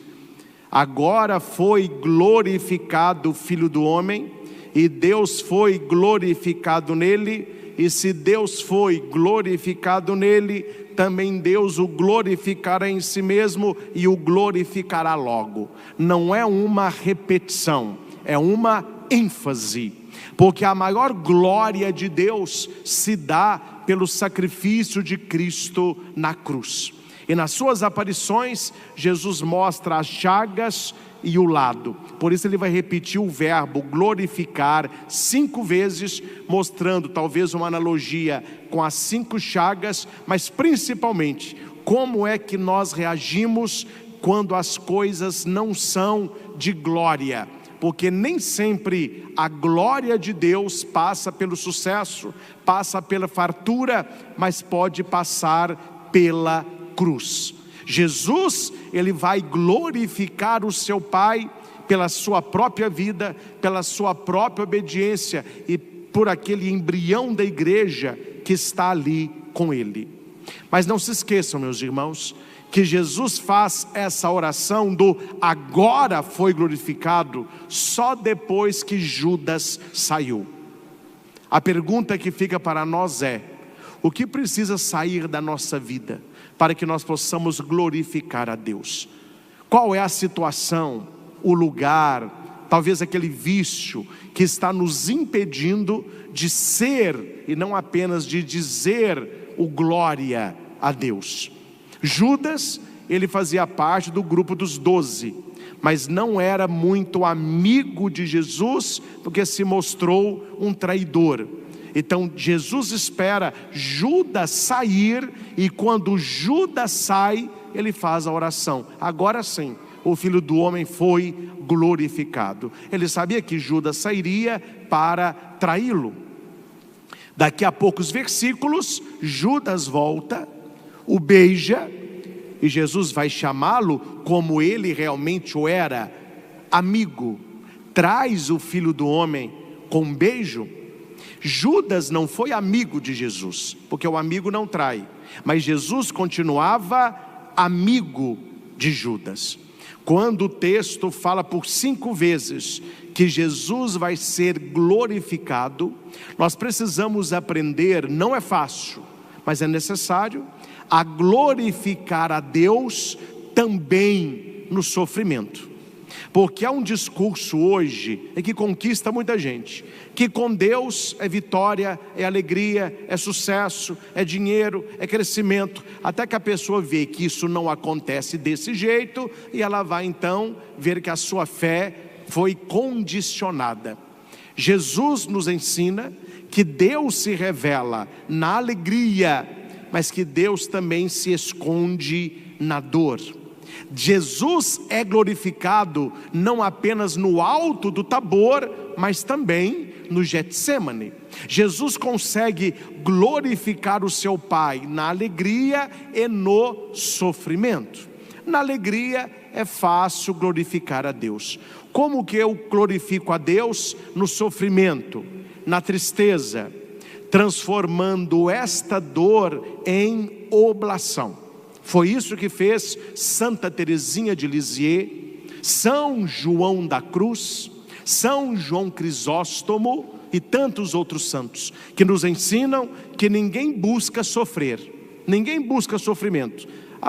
agora foi glorificado o Filho do Homem, e Deus foi glorificado nele, e se Deus foi glorificado nele, também Deus o glorificará em si mesmo, e o glorificará logo. Não é uma repetição, é uma ênfase, porque a maior glória de Deus se dá pelo sacrifício de Cristo na cruz. E nas suas aparições, Jesus mostra as chagas e o lado. Por isso ele vai repetir o verbo glorificar 5 vezes, mostrando talvez uma analogia com as 5 chagas, mas principalmente como é que nós reagimos quando as coisas não são de glória. Porque nem sempre a glória de Deus passa pelo sucesso, passa pela fartura, mas pode passar pela cruz. Jesus, ele vai glorificar o seu Pai pela sua própria vida, pela sua própria obediência e por aquele embrião da igreja que está ali com ele. Mas não se esqueçam, meus irmãos, que Jesus faz essa oração do agora foi glorificado só depois que Judas saiu. A pergunta que fica para nós é: o que precisa sair da nossa vida para que nós possamos glorificar a Deus? Qual é a situação, o lugar, talvez aquele vício que está nos impedindo de ser e não apenas de dizer o glória a Deus? Judas, ele fazia parte do grupo dos 12, mas não era muito amigo de Jesus, porque se mostrou um traidor. Então Jesus espera Judas sair, e quando Judas sai, ele faz a oração: agora sim, o Filho do Homem foi glorificado. Ele sabia que Judas sairia para traí-lo. Daqui a poucos versículos, Judas volta, o beija, e Jesus vai chamá-lo como ele realmente o era, amigo. Traz o Filho do Homem com um beijo. Judas não foi amigo de Jesus, porque o amigo não trai, mas Jesus continuava amigo de Judas. Quando o texto fala por 5 vezes que Jesus vai ser glorificado, nós precisamos aprender, não é fácil, mas é necessário, a glorificar a Deus também no sofrimento. Porque há um discurso hoje que conquista muita gente, que com Deus é vitória, é alegria, é sucesso, é dinheiro, é crescimento, até que a pessoa vê que isso não acontece desse jeito, e ela vai então ver que a sua fé foi condicionada. Jesus nos ensina que Deus se revela na alegria, mas que Deus também se esconde na dor. Jesus é glorificado não apenas no alto do Tabor, mas também no Getsêmani. Jesus consegue glorificar o seu Pai na alegria e no sofrimento. Na alegria é fácil glorificar a Deus. Como que eu glorifico a Deus? No sofrimento, na tristeza, transformando esta dor em oblação. Foi isso que fez Santa Teresinha de Lisieux, São João da Cruz, São João Crisóstomo e tantos outros santos, que nos ensinam que ninguém busca sofrer, ninguém busca sofrimento.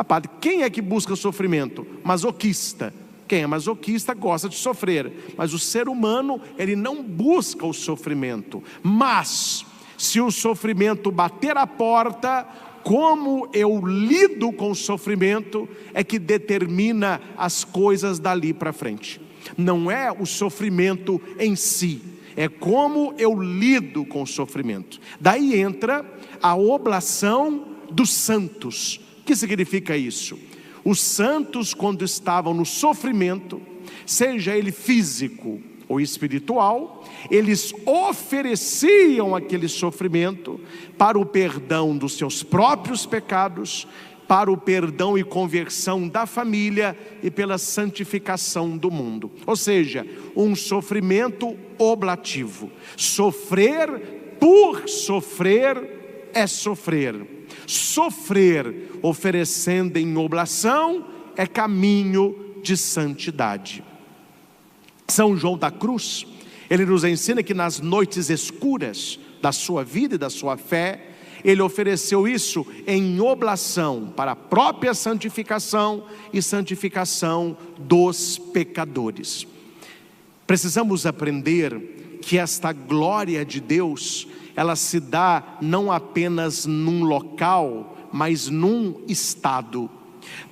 Padre, quem é que busca sofrimento? Masoquista. Quem é masoquista gosta de sofrer, mas o ser humano, ele não busca o sofrimento. Mas, se o sofrimento bater a porta, como eu lido com o sofrimento é que determina as coisas dali para frente. Não é o sofrimento em si, é como eu lido com o sofrimento. Daí entra a oblação dos santos. O que significa isso? Os santos, quando estavam no sofrimento, seja ele físico ou espiritual, eles ofereciam aquele sofrimento para o perdão dos seus próprios pecados, para o perdão e conversão da família e pela santificação do mundo. Ou seja, um sofrimento oblativo. Sofrer por sofrer é sofrer. Sofrer oferecendo em oblação é caminho de santidade. São João da Cruz, ele nos ensina que nas noites escuras da sua vida e da sua fé, ele ofereceu isso em oblação para a própria santificação e santificação dos pecadores. Precisamos aprender que esta glória de Deus, ela se dá não apenas num local, mas num estado.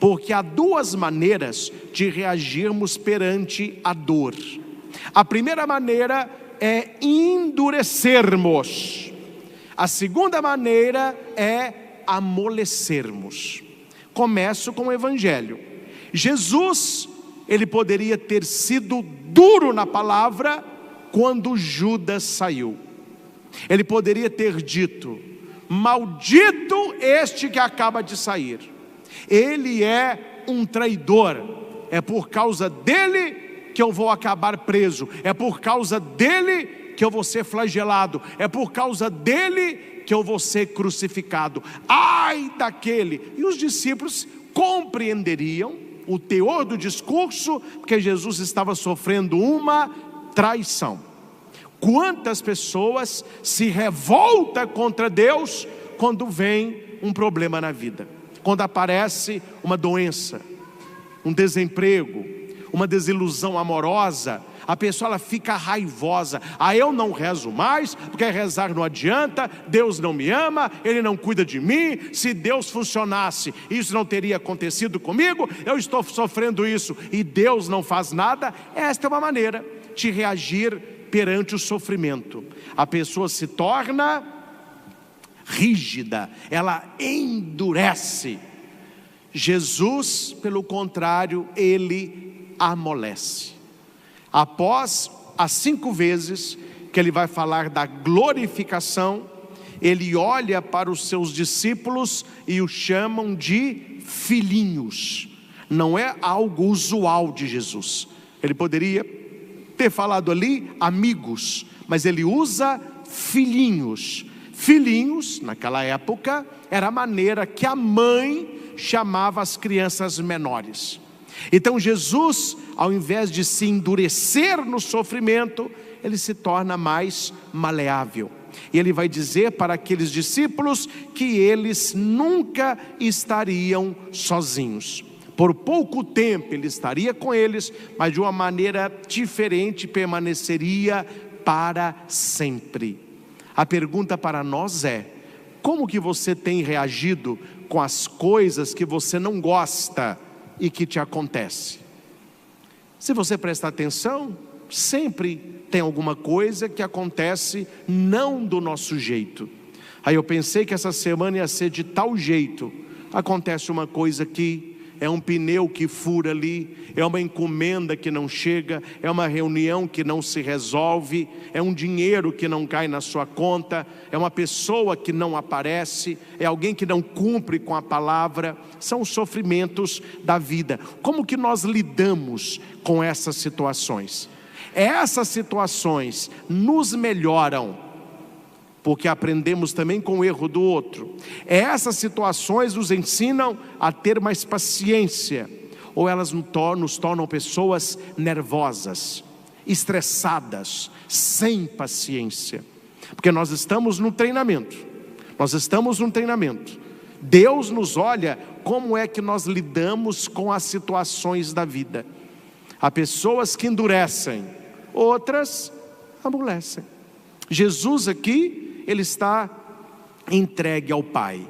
Porque há duas maneiras de reagirmos perante a dor. A primeira maneira é endurecermos. A segunda maneira é amolecermos. Começo com o Evangelho. Jesus, ele poderia ter sido duro na palavra quando Judas saiu. Ele poderia ter dito: maldito este que acaba de sair. Ele é um traidor. É por causa dele que eu vou acabar preso. É por causa dele que eu vou ser flagelado. É por causa dele que eu vou ser crucificado. Ai daquele! E os discípulos compreenderiam o teor do discurso, porque Jesus estava sofrendo uma traição. Quantas pessoas se revoltam contra Deus quando vem um problema na vida? Quando aparece uma doença, um desemprego, uma desilusão amorosa, a pessoa ela fica raivosa. Eu não rezo mais, porque rezar não adianta, Deus não me ama, Ele não cuida de mim. Se Deus funcionasse, isso não teria acontecido comigo. Eu estou sofrendo isso e Deus não faz nada. Esta é uma maneira de reagir perante o sofrimento. A pessoa se torna rígida, ela endurece. Jesus, pelo contrário, ele amolece. Após as 5 vezes que ele vai falar da glorificação, ele olha para os seus discípulos e os chamam de filhinhos. Não é algo usual de Jesus. Ele poderia ter falado ali amigos, mas ele usa filhinhos. Filhinhos, naquela época, era a maneira que a mãe chamava as crianças menores. Então Jesus, ao invés de se endurecer no sofrimento, ele se torna mais maleável. E ele vai dizer para aqueles discípulos que eles nunca estariam sozinhos. Por pouco tempo ele estaria com eles, mas de uma maneira diferente permaneceria para sempre. A pergunta para nós é: como que você tem reagido com as coisas que você não gosta e que te acontece? Se você prestar atenção, sempre tem alguma coisa que acontece não do nosso jeito. Aí eu pensei que essa semana ia ser de tal jeito, acontece uma coisa que é um pneu que fura ali, é uma encomenda que não chega, é uma reunião que não se resolve, é um dinheiro que não cai na sua conta, é uma pessoa que não aparece, é alguém que não cumpre com a palavra. São os sofrimentos da vida. Como que nós lidamos com essas situações? Essas situações nos melhoram, porque aprendemos também com o erro do outro. Essas situações nos ensinam a ter mais paciência, ou elas nos tornam pessoas nervosas, estressadas, sem paciência, porque nós estamos no treinamento. Deus nos olha como é que nós lidamos com as situações da vida. Há pessoas que endurecem, outras amolecem. Jesus aqui, ele está entregue ao Pai.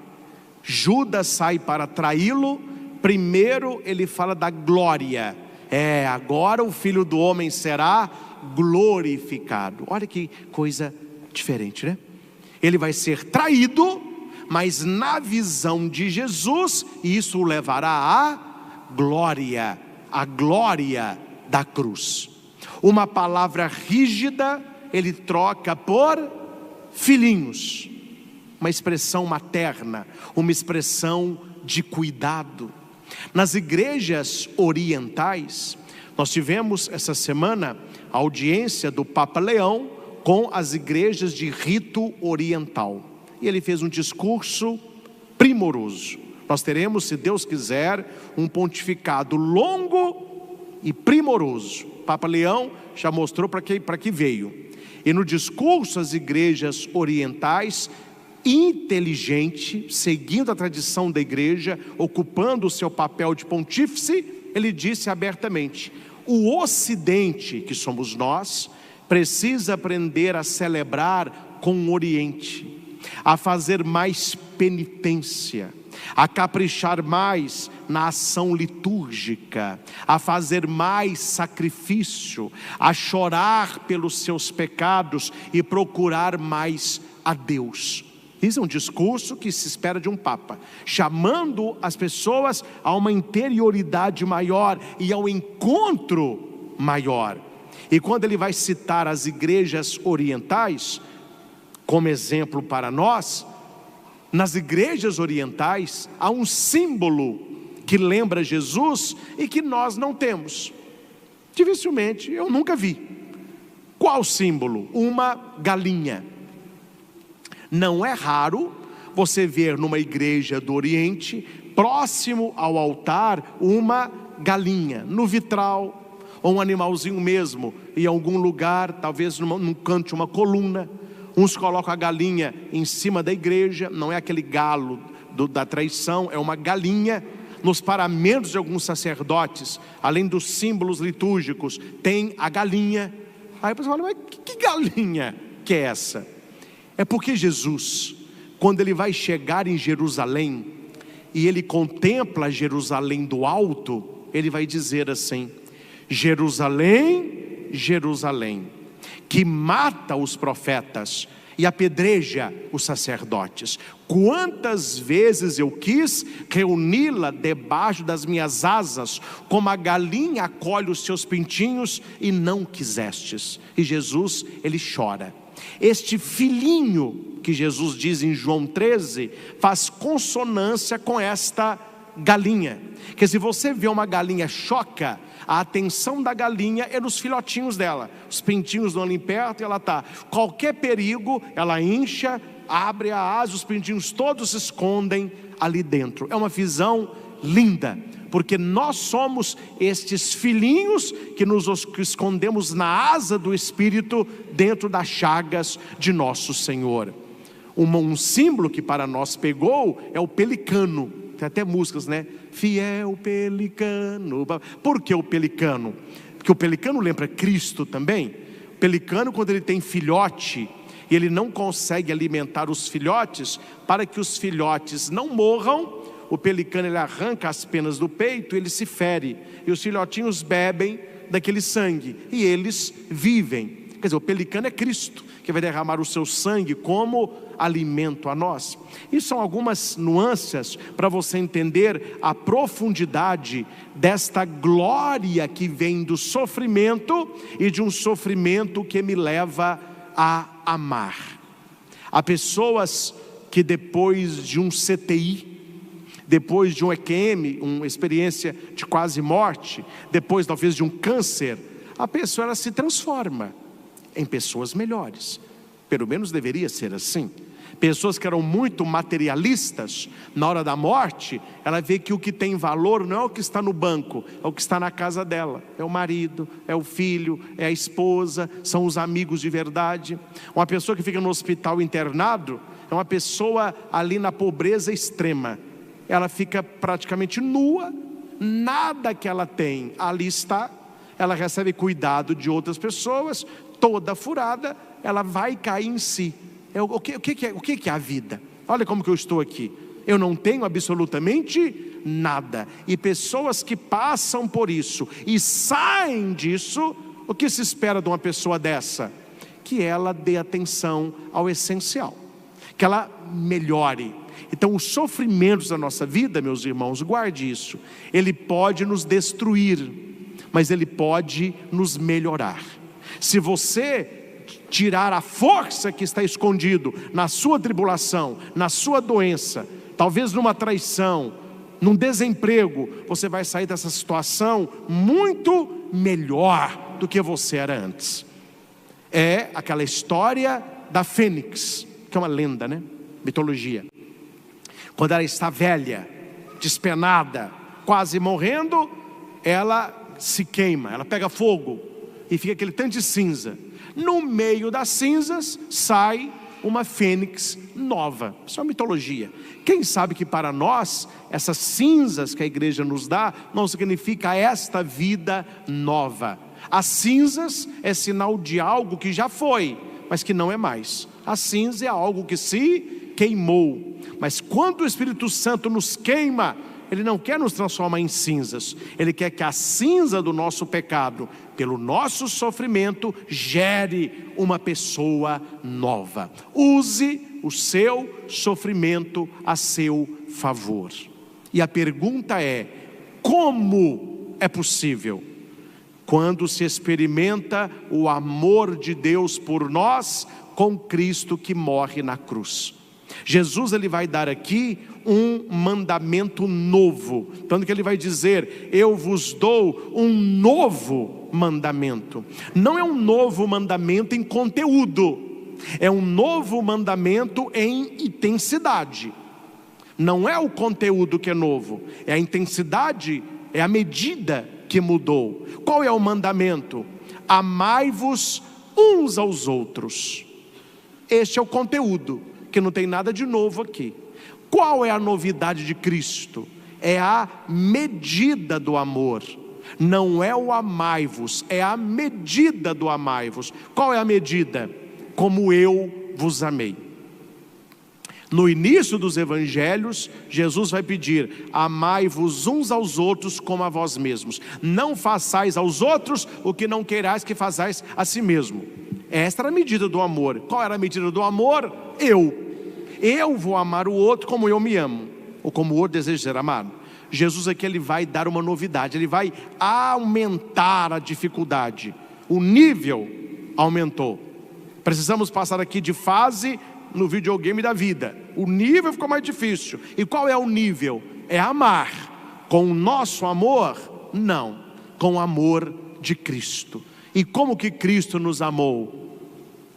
Judas sai para traí-lo. Primeiro ele fala da glória. Agora o Filho do Homem será glorificado. Olha que coisa diferente, né? Ele vai ser traído, mas na visão de Jesus, isso o levará à glória, a glória da cruz. Uma palavra rígida ele troca por filhinhos, uma expressão materna, uma expressão de cuidado. Nas igrejas orientais, nós tivemos essa semana a audiência do Papa Leão com as igrejas de rito oriental, e ele fez um discurso primoroso. Nós teremos, se Deus quiser, um pontificado longo e primoroso. O Papa Leão já mostrou para que veio. E no discurso às igrejas orientais, inteligente, seguindo a tradição da igreja, ocupando o seu papel de pontífice, ele disse abertamente: o Ocidente, que somos nós, precisa aprender a celebrar com o Oriente, a fazer mais penitência, a caprichar mais na ação litúrgica, a fazer mais sacrifício, a chorar pelos seus pecados e procurar mais a Deus. Isso é um discurso que se espera de um Papa, chamando as pessoas a uma interioridade maior e ao encontro maior. E quando ele vai citar as igrejas orientais como exemplo para nós, nas igrejas orientais há um símbolo que lembra Jesus e que nós não temos. Dificilmente, eu nunca vi. Qual símbolo? Uma galinha. Não é raro você ver numa igreja do Oriente, próximo ao altar, uma galinha, no vitral, ou um animalzinho mesmo, em algum lugar, talvez num canto, uma coluna. Uns colocam a galinha em cima da igreja, não é aquele galo da traição, é uma galinha. Nos paramentos de alguns sacerdotes, além dos símbolos litúrgicos, tem a galinha. Aí a pessoa fala: mas que galinha que é essa? É porque Jesus, quando ele vai chegar em Jerusalém, e ele contempla Jerusalém do alto, ele vai dizer assim: Jerusalém, Jerusalém, que mata os profetas e apedreja os sacerdotes, quantas vezes eu quis reuni-la debaixo das minhas asas, como a galinha acolhe os seus pintinhos, e não quisestes. E Jesus, ele chora. Este filhinho que Jesus diz em João 13 faz consonância com esta galinha, que se você vê uma galinha choca, a atenção da galinha é nos filhotinhos dela, os pintinhos estão ali perto e ela está, qualquer perigo ela incha, abre a asa, os pintinhos todos se escondem ali dentro. É uma visão linda, porque nós somos estes filhinhos que nos escondemos na asa do Espírito, dentro das chagas de nosso Senhor. Um símbolo que para nós pegou é o pelicano. Tem até músicas, né? Fiel pelicano. Por que o pelicano? Porque o pelicano lembra Cristo também. O pelicano, quando ele tem filhote e ele não consegue alimentar os filhotes, para que os filhotes não morram, o pelicano ele arranca as penas do peito, ele se fere, e os filhotinhos bebem daquele sangue, e eles vivem. Quer dizer, o pelicano é Cristo, que vai derramar o seu sangue como alimento a nós. Isso são algumas nuances para você entender a profundidade desta glória que vem do sofrimento e de um sofrimento que me leva a amar. Há pessoas que depois de um CTI, depois de um EQM, uma experiência de quase morte, depois talvez de um câncer, a pessoa ela se transforma em pessoas melhores. Pelo menos deveria ser assim. Pessoas que eram muito materialistas, na hora da morte, ela vê que o que tem valor não é o que está no banco, é o que está na casa dela. É o marido, é o filho, é a esposa, são os amigos de verdade. Uma pessoa que fica no hospital internado, é uma pessoa ali na pobreza extrema. Ela fica praticamente nua, nada que ela tem ali está. Ela recebe cuidado de outras pessoas, toda furada, ela vai cair em si. O que é a vida? Olha como que eu estou aqui. Eu não tenho absolutamente nada. E pessoas que passam por isso e saem disso, o que se espera de uma pessoa dessa? Que ela dê atenção ao essencial, que ela melhore. Então os sofrimentos da nossa vida, meus irmãos, guarde isso, ele pode nos destruir, mas ele pode nos melhorar. Se você tirar a força que está escondido na sua tribulação, na sua doença, talvez numa traição, num desemprego, você vai sair dessa situação muito melhor do que você era antes. É aquela história da fênix, que é uma lenda, né? Mitologia. Quando ela está velha, despenada, quase morrendo, ela se queima, ela pega fogo e fica aquele tanto de cinza. No meio das cinzas sai uma fênix nova. Isso é uma mitologia. Quem sabe que para nós, essas cinzas que a igreja nos dá, não significa esta vida nova. As cinzas é sinal de algo que já foi, mas que não é mais. A cinza é algo que se queimou. Mas quando o Espírito Santo nos queima, ele não quer nos transformar em cinzas. Ele quer que a cinza do nosso pecado, pelo nosso sofrimento, gere uma pessoa nova. Use o seu sofrimento a seu favor. E a pergunta é: como é possível? Quando se experimenta o amor de Deus por nós, com Cristo que morre na cruz. Jesus ele vai dar aqui um mandamento novo, tanto que ele vai dizer: eu vos dou um novo mandamento. Não é um novo mandamento em conteúdo, é um novo mandamento em intensidade. Não é o conteúdo que é novo, é a intensidade, é a medida que mudou. Qual é o mandamento? Amai-vos uns aos outros. Este é o conteúdo, que não tem nada de novo aqui. Qual é a novidade de Cristo? É a medida do amor. Não é o amai-vos, é a medida do amai-vos. Qual é a medida? Como eu vos amei. No início dos evangelhos, Jesus vai pedir: amai-vos uns aos outros como a vós mesmos. Não façais aos outros o que não queirais que façais a si mesmo. Esta era a medida do amor. Qual era a medida do amor? Eu vou amar o outro como eu me amo, ou como o outro deseja ser amado. Jesus aqui ele vai dar uma novidade, ele vai aumentar a dificuldade. O nível aumentou. Precisamos passar aqui de fase no videogame da vida. O nível ficou mais difícil. E qual é o nível? É amar. Com o nosso amor? Não, com o amor de Cristo. E como que Cristo nos amou?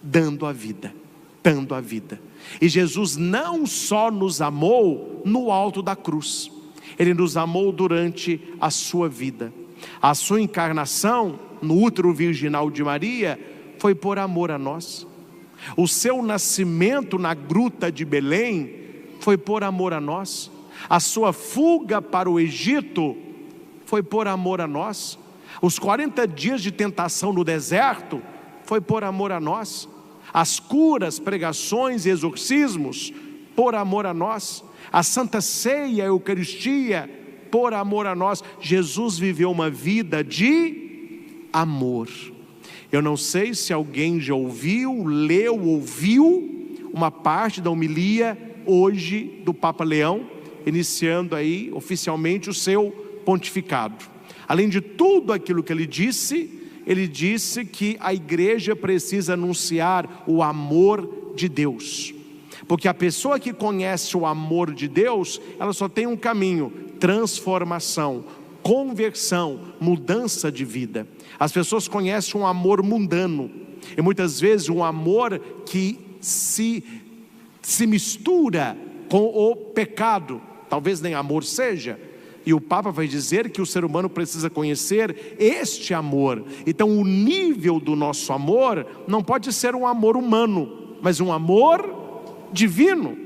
Dando a vida, dando a vida. E Jesus não só nos amou no alto da cruz, Ele nos amou durante a sua vida. A sua encarnação no útero virginal de Maria foi por amor a nós. O seu nascimento na gruta de Belém foi por amor a nós. A sua fuga para o Egito foi por amor a nós. Os 40 dias de tentação no deserto foi por amor a nós. As curas, pregações e exorcismos, por amor a nós. A Santa Ceia, a Eucaristia, por amor a nós. Jesus viveu uma vida de amor. Eu não sei se alguém já ouviu, leu, ouviu uma parte da homilia hoje do Papa Leão, iniciando aí oficialmente o seu pontificado. Além de tudo aquilo que ele disse que a igreja precisa anunciar o amor de Deus. Porque a pessoa que conhece o amor de Deus, ela só tem um caminho: transformação, conversão, mudança de vida. As pessoas conhecem um amor mundano, e muitas vezes um amor que se mistura com o pecado. Talvez nem amor seja. E o Papa vai dizer que o ser humano precisa conhecer este amor. Então o nível do nosso amor não pode ser um amor humano, mas um amor divino.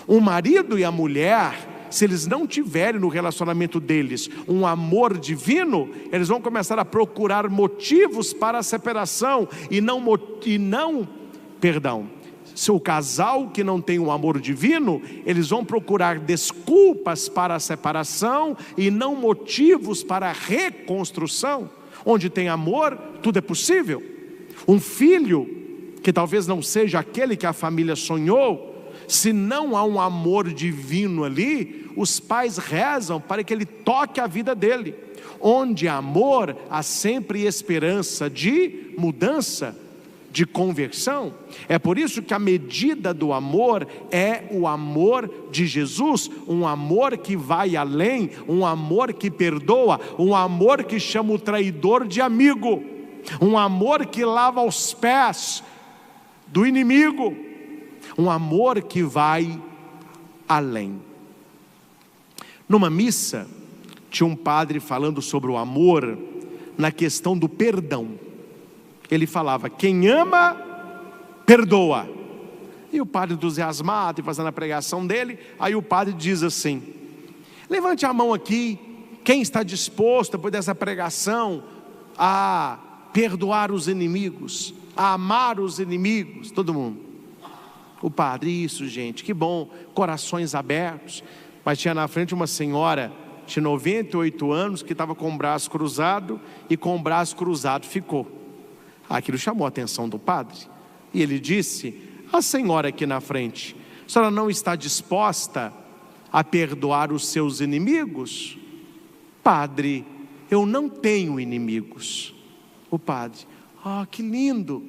Um marido e a mulher, se eles não tiverem no relacionamento deles um amor divino, eles vão começar a procurar motivos para a separação se o casal que não tem um amor divino, eles vão procurar desculpas para a separação e não motivos para a reconstrução. Onde tem amor, tudo é possível. Um filho que talvez não seja aquele que a família sonhou, se não há um amor divino ali, os pais rezam para que ele toque a vida dele. Onde há amor, há sempre esperança de mudança, de conversão. É por isso que a medida do amor é o amor de Jesus, um amor que vai além, um amor que perdoa, um amor que chama o traidor de amigo, um amor que lava os pés do inimigo, um amor que vai além. Numa missa, tinha um padre falando sobre o amor na questão do perdão. Ele falava: quem ama, perdoa. E o padre entusiasmado e fazendo a pregação dele, aí o padre diz assim: levante a mão aqui, quem está disposto, depois dessa pregação, a perdoar os inimigos, a amar os inimigos. Todo mundo. O padre: isso, gente, que bom, corações abertos. Mas tinha na frente uma senhora de 98 anos que estava com o braço cruzado, e com o braço cruzado ficou. Aquilo chamou a atenção do padre, e ele disse: a senhora aqui na frente, a senhora não está disposta a perdoar os seus inimigos? Padre, eu não tenho inimigos. O padre: que lindo,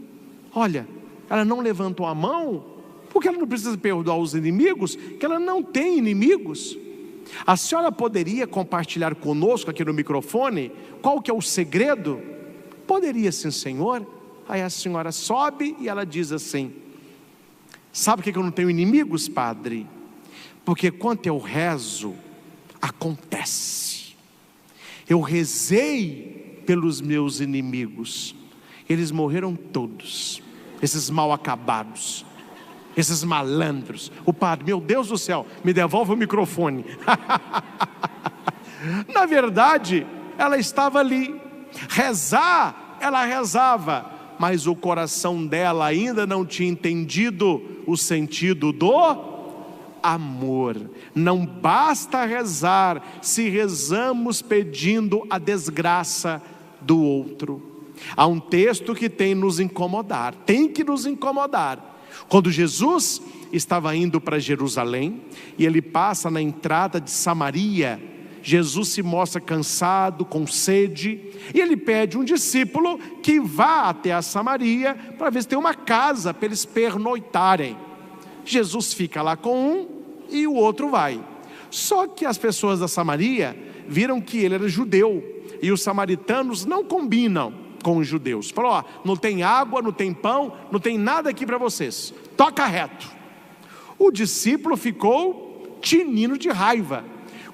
olha, ela não levantou a mão, porque ela não precisa perdoar os inimigos, que ela não tem inimigos. A senhora poderia compartilhar conosco aqui no microfone qual que é o segredo? Poderia sim, senhor. Aí a senhora sobe e ela diz assim: sabe por que eu não tenho inimigos, padre? Porque quando eu rezo, acontece. Eu rezei pelos meus inimigos, eles morreram todos, esses mal acabados, esses malandros. O padre: meu Deus do céu, me devolve o microfone. Na verdade, ela estava ali. Rezar, ela rezava, mas o coração dela ainda não tinha entendido o sentido do amor. Não basta rezar se rezamos pedindo a desgraça do outro. Há um texto que tem que nos incomodar. Quando Jesus estava indo para Jerusalém, e ele passa na entrada de Samaria, Jesus se mostra cansado, com sede, e ele pede um discípulo que vá até a Samaria, para ver se tem uma casa para eles pernoitarem. Jesus fica lá com um, e o outro vai. Só que as pessoas da Samaria viram que ele era judeu, e os samaritanos não combinam com os judeus. Falou: não tem água, não tem pão, não tem nada aqui para vocês, toca reto. O discípulo ficou tinindo de raiva.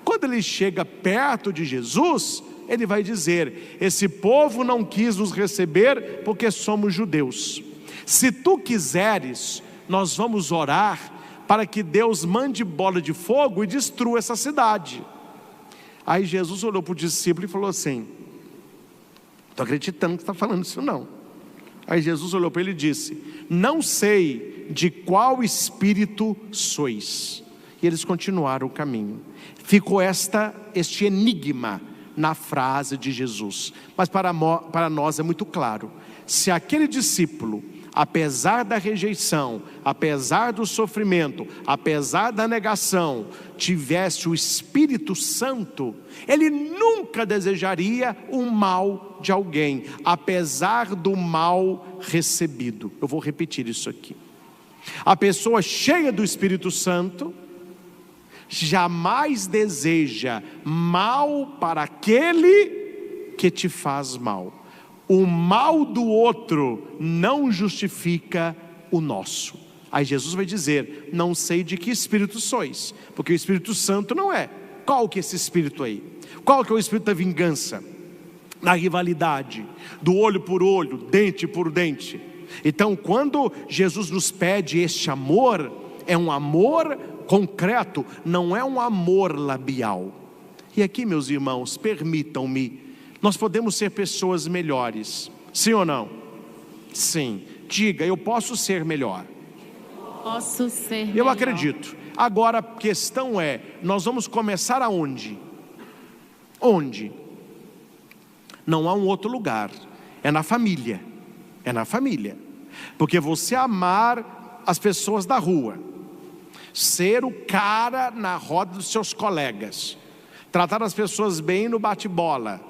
Quando ele chega perto de Jesus, ele vai dizer: esse povo não quis nos receber porque somos judeus. Se tu quiseres, nós vamos orar para que Deus mande bola de fogo e destrua essa cidade. Aí Jesus olhou para o discípulo e falou assim: estou acreditando que você está falando isso não. Aí Jesus olhou para ele e disse: não sei de qual espírito sois. E eles continuaram o caminho. Ficou este enigma na frase de Jesus. Mas para nós é muito claro: se aquele discípulo, apesar da rejeição, apesar do sofrimento, apesar da negação, tivesse o Espírito Santo, ele nunca desejaria o mal de alguém, apesar do mal recebido. Eu vou repetir isso aqui. A pessoa cheia do Espírito Santo jamais deseja mal para aquele que te faz mal. O mal do outro não justifica o nosso. Aí Jesus vai dizer: não sei de que espírito sois, porque o Espírito Santo não é. Qual que é esse espírito aí? Qual que é o espírito da vingança, da rivalidade, do olho por olho, dente por dente? Então, quando Jesus nos pede este amor, é um amor concreto, não é um amor labial. E aqui, meus irmãos, permitam-me, nós podemos ser pessoas melhores, sim ou não? Sim. Diga: eu posso ser melhor. Posso ser melhor. Eu acredito. Agora a questão é: nós vamos começar aonde? Onde? Não há um outro lugar. É na família. É na família. Porque você amar as pessoas da rua, ser o cara na roda dos seus colegas, tratar as pessoas bem no bate-bola,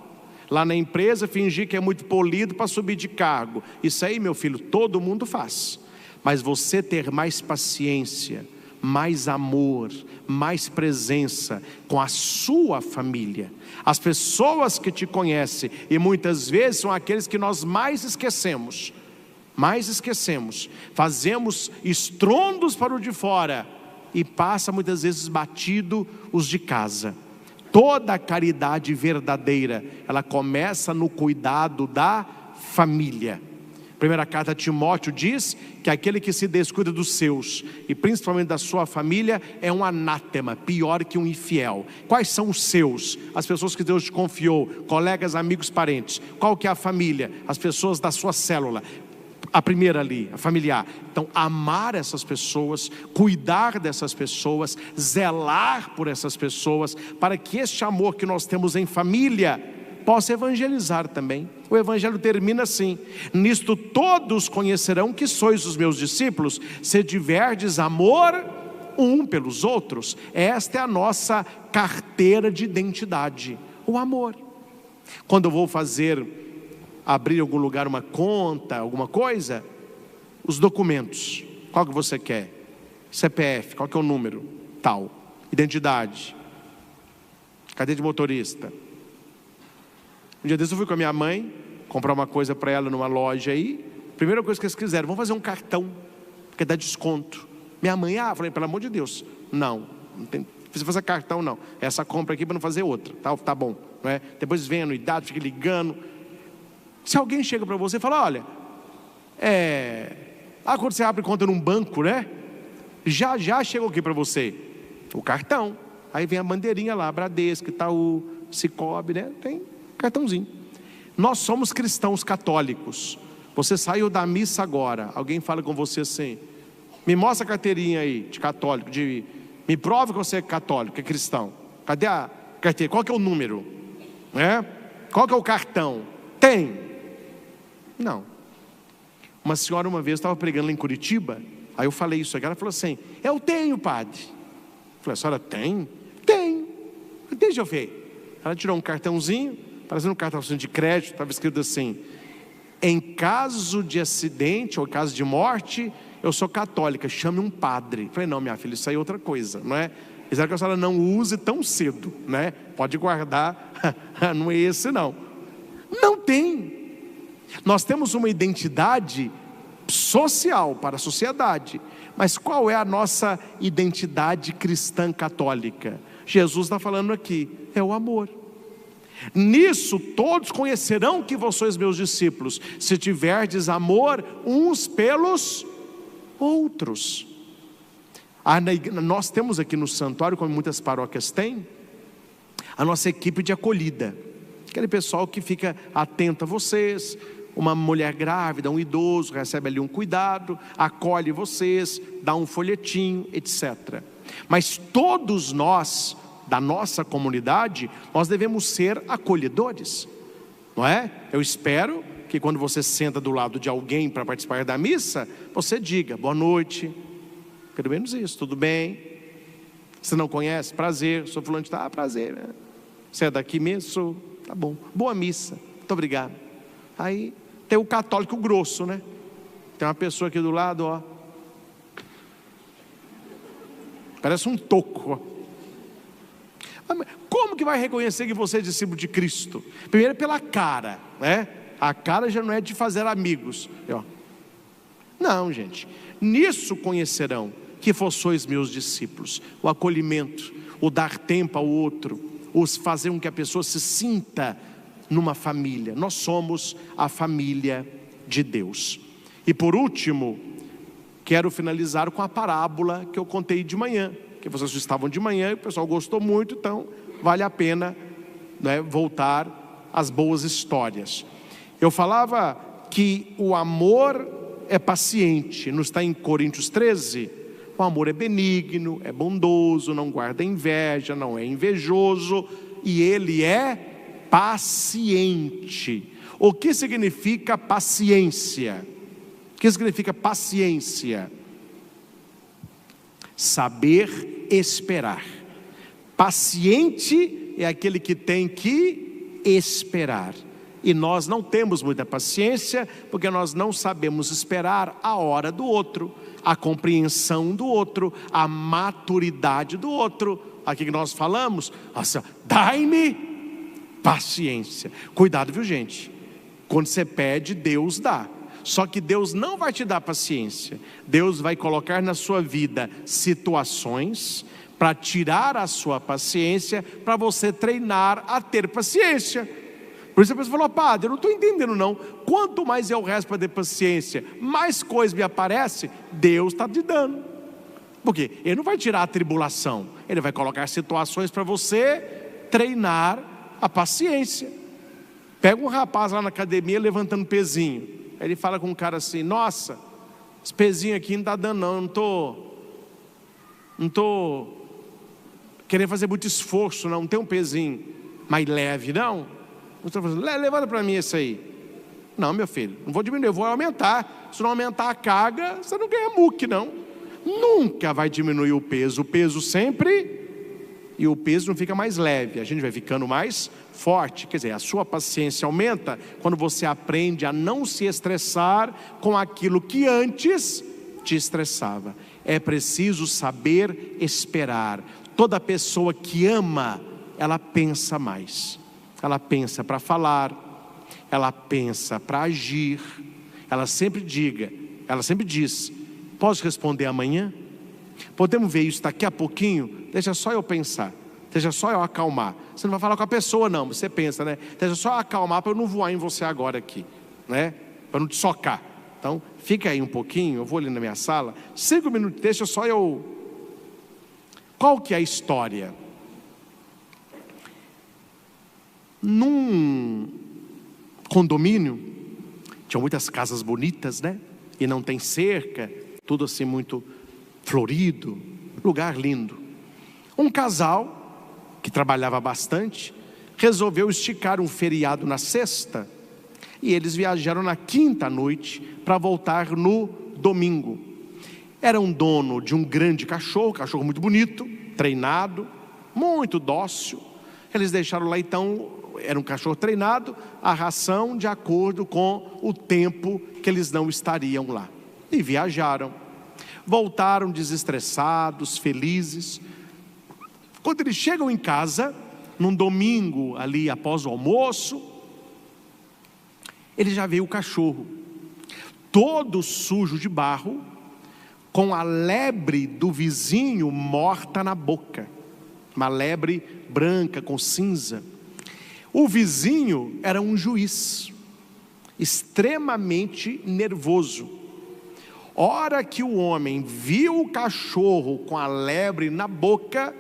lá na empresa fingir que é muito polido para subir de cargo, isso aí, meu filho, todo mundo faz. Mas você ter mais paciência, mais amor, mais presença com a sua família, as pessoas que te conhecem, e muitas vezes são aqueles que nós mais esquecemos, fazemos estrondos para o de fora, e passa muitas vezes batido os de casa. Toda a caridade verdadeira, ela começa no cuidado da família. Primeira carta a Timóteo diz que aquele que se descuida dos seus, e principalmente da sua família, é um anátema, pior que um infiel. Quais são os seus? As pessoas que Deus te confiou, colegas, amigos, parentes. Qual que é a família? As pessoas da sua célula. A primeira ali, a familiar. Então, amar essas pessoas, cuidar dessas pessoas, zelar por essas pessoas, para que este amor que nós temos em família possa evangelizar também. O evangelho termina assim: nisto todos conhecerão que sois os meus discípulos, se tiverdes amor um pelos outros. Esta é a nossa carteira de identidade, o amor. Quando eu vou abrir em algum lugar uma conta, alguma coisa, os documentos, qual que você quer? CPF, qual que é o número? Tal. Identidade, carteira de motorista. Um dia desse eu fui com a minha mãe comprar uma coisa para ela numa loja aí. Primeira coisa que eles quiseram: vamos fazer um cartão, porque dá desconto. Minha mãe, falei, pelo amor de Deus, não precisa fazer cartão não, essa compra aqui para não fazer outra, tá bom, não é? Depois vem a anuidade, fica ligando. Se alguém chega para você e fala: olha, quando você abre conta num banco, né? Já chegou aqui para você o cartão. Aí vem a bandeirinha lá, Bradesco, Itaú, Sicoob, né? Tem cartãozinho. Nós somos cristãos católicos. Você saiu da missa agora, alguém fala com você assim: me mostra a carteirinha aí de católico, me prove que você é católico, que é cristão. Cadê a carteira? Qual que é o número? Qual que é o cartão? Tem. Não. Uma senhora uma vez estava pregando lá em Curitiba. Aí eu falei isso aqui, ela falou assim: eu tenho, padre. Eu falei: a senhora tem? Tem. Deixa eu ver. Ela tirou um cartãozinho, parecendo um cartãozinho de crédito, estava escrito assim: em caso de acidente ou caso de morte, eu sou católica, chame um padre. Eu falei: não, minha filha, isso aí é outra coisa, não é? Espero que a senhora não use tão cedo, né? Pode guardar, não é esse não. Não tem. Nós temos uma identidade social para a sociedade, mas qual é a nossa identidade cristã católica? Jesus está falando aqui, é o amor. Nisso todos conhecerão que vós sois meus discípulos, se tiverdes amor uns pelos outros. Nós temos aqui no santuário, como muitas paróquias têm, a nossa equipe de acolhida, aquele pessoal que fica atento a vocês. Uma mulher grávida, um idoso, recebe ali um cuidado, acolhe vocês, dá um folhetinho, etc. Mas todos nós da nossa comunidade, nós devemos ser acolhedores, não é? Eu espero que quando você senta do lado de alguém para participar da missa, você diga: boa noite, pelo menos isso, tudo bem? Você não conhece? Prazer, sou fulano de tal, prazer, né? Você é daqui mesmo? Sou. Tá bom, boa missa, muito obrigado. Aí tem o católico grosso, né? Tem uma pessoa aqui do lado, ó, parece um toco, ó. Como que vai reconhecer que você é discípulo de Cristo? Primeiro pela cara, né? A cara já não é de fazer amigos, ó. Não, gente, nisso conhecerão que vós sois meus discípulos. O acolhimento, o dar tempo ao outro, os fazer com que a pessoa se sinta numa família. Nós somos a família de Deus. E por último, quero finalizar com a parábola que eu contei de manhã, que vocês estavam de manhã e o pessoal gostou muito, então vale a pena, né, voltar às boas histórias. Eu falava que o amor é paciente, não está em Coríntios 13? O amor é benigno, é bondoso, não guarda inveja, não é invejoso, e ele é paciente. O que significa paciência? O que significa paciência? Saber esperar. Paciente é aquele que tem que esperar. E nós não temos muita paciência, porque nós não sabemos esperar a hora do outro, a compreensão do outro, a maturidade do outro. Aqui que nós falamos, nossa, dai-me paciência. Cuidado, viu, gente? Quando você pede, Deus dá. Só que Deus não vai te dar paciência. Deus vai colocar na sua vida situações para tirar a sua paciência, para você treinar a ter paciência. Por isso a pessoa falou: padre, eu não estou entendendo não. Quanto mais eu rezo para ter paciência, mais coisa me aparece, Deus está te dando. Porque Ele não vai tirar a tribulação, Ele vai colocar situações para você treinar a paciência. Pega um rapaz lá na academia levantando pezinho. Aí ele fala com um cara assim: nossa, esse pezinho aqui não está dando não, não estou querendo fazer muito esforço não tem um pezinho mais leve não? Você está falando: levanta para mim esse aí. Não, meu filho, não vou diminuir, eu vou aumentar. Se não aumentar a carga, você não ganha muque não. Nunca vai diminuir o peso sempre, e o peso não fica mais leve, a gente vai ficando mais forte. Quer dizer, a sua paciência aumenta quando você aprende a não se estressar com aquilo que antes te estressava. É preciso saber esperar. Toda pessoa que ama, ela pensa mais. Ela pensa para falar, ela pensa para agir. Ela sempre diz: posso responder amanhã? Podemos ver isso daqui a pouquinho? Deixa só eu pensar, deixa só eu acalmar. Você não vai falar com a pessoa não, você pensa, né? Deixa só eu acalmar para eu não voar em você agora aqui, né? Para não te socar. Então fica aí um pouquinho, eu vou ali na minha sala, 5 minutos, deixa só eu... Qual que é a história? Num condomínio, tinha muitas casas bonitas, né? E não tem cerca, tudo assim muito florido, lugar lindo. Um casal que trabalhava bastante resolveu esticar um feriado na sexta, e eles viajaram na quinta noite para voltar no domingo. Era um dono de um grande cachorro muito bonito, treinado, muito dócil. Eles deixaram lá então, era um cachorro treinado, a ração de acordo com o tempo que eles não estariam lá. E viajaram, voltaram desestressados, felizes. Quando eles chegam em casa, num domingo ali após o almoço, ele já vê o cachorro, todo sujo de barro, com a lebre do vizinho morta na boca. Uma lebre branca com cinza. O vizinho era um juiz, extremamente nervoso. Hora que o homem viu o cachorro com a lebre na boca,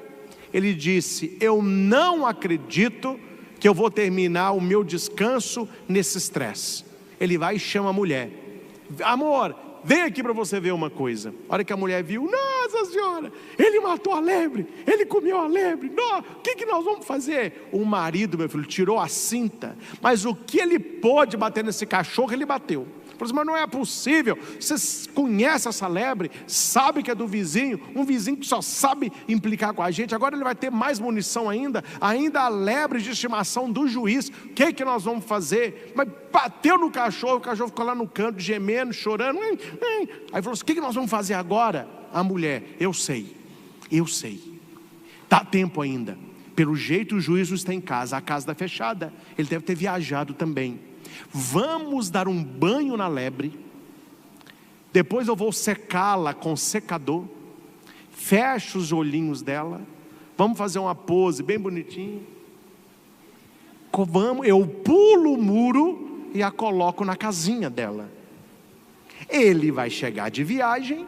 ele disse: eu não acredito que eu vou terminar o meu descanso nesse estresse. Ele vai e chama a mulher: amor, vem aqui para você ver uma coisa. A hora que a mulher viu, Nossa Senhora, ele matou a lebre, ele comeu a lebre. O que nós vamos fazer? O marido, meu filho, tirou a cinta, mas o que ele pôde bater nesse cachorro, ele bateu. Falou assim, mas não é possível, você conhece essa lebre, sabe que é do vizinho, um vizinho que só sabe implicar com a gente, agora ele vai ter mais munição ainda a lebre de estimação do juiz, o que nós vamos fazer? Mas bateu no cachorro, o cachorro ficou lá no canto, gemendo, chorando, aí falou assim, o que nós vamos fazer agora? A mulher, eu sei, dá tempo ainda, pelo jeito o juiz não está em casa, a casa está fechada, ele deve ter viajado também. Vamos dar um banho na lebre, depois eu vou secá-la com secador, fecho os olhinhos dela, vamos fazer uma pose bem bonitinha, eu pulo o muro e a coloco na casinha dela. Ele vai chegar de viagem,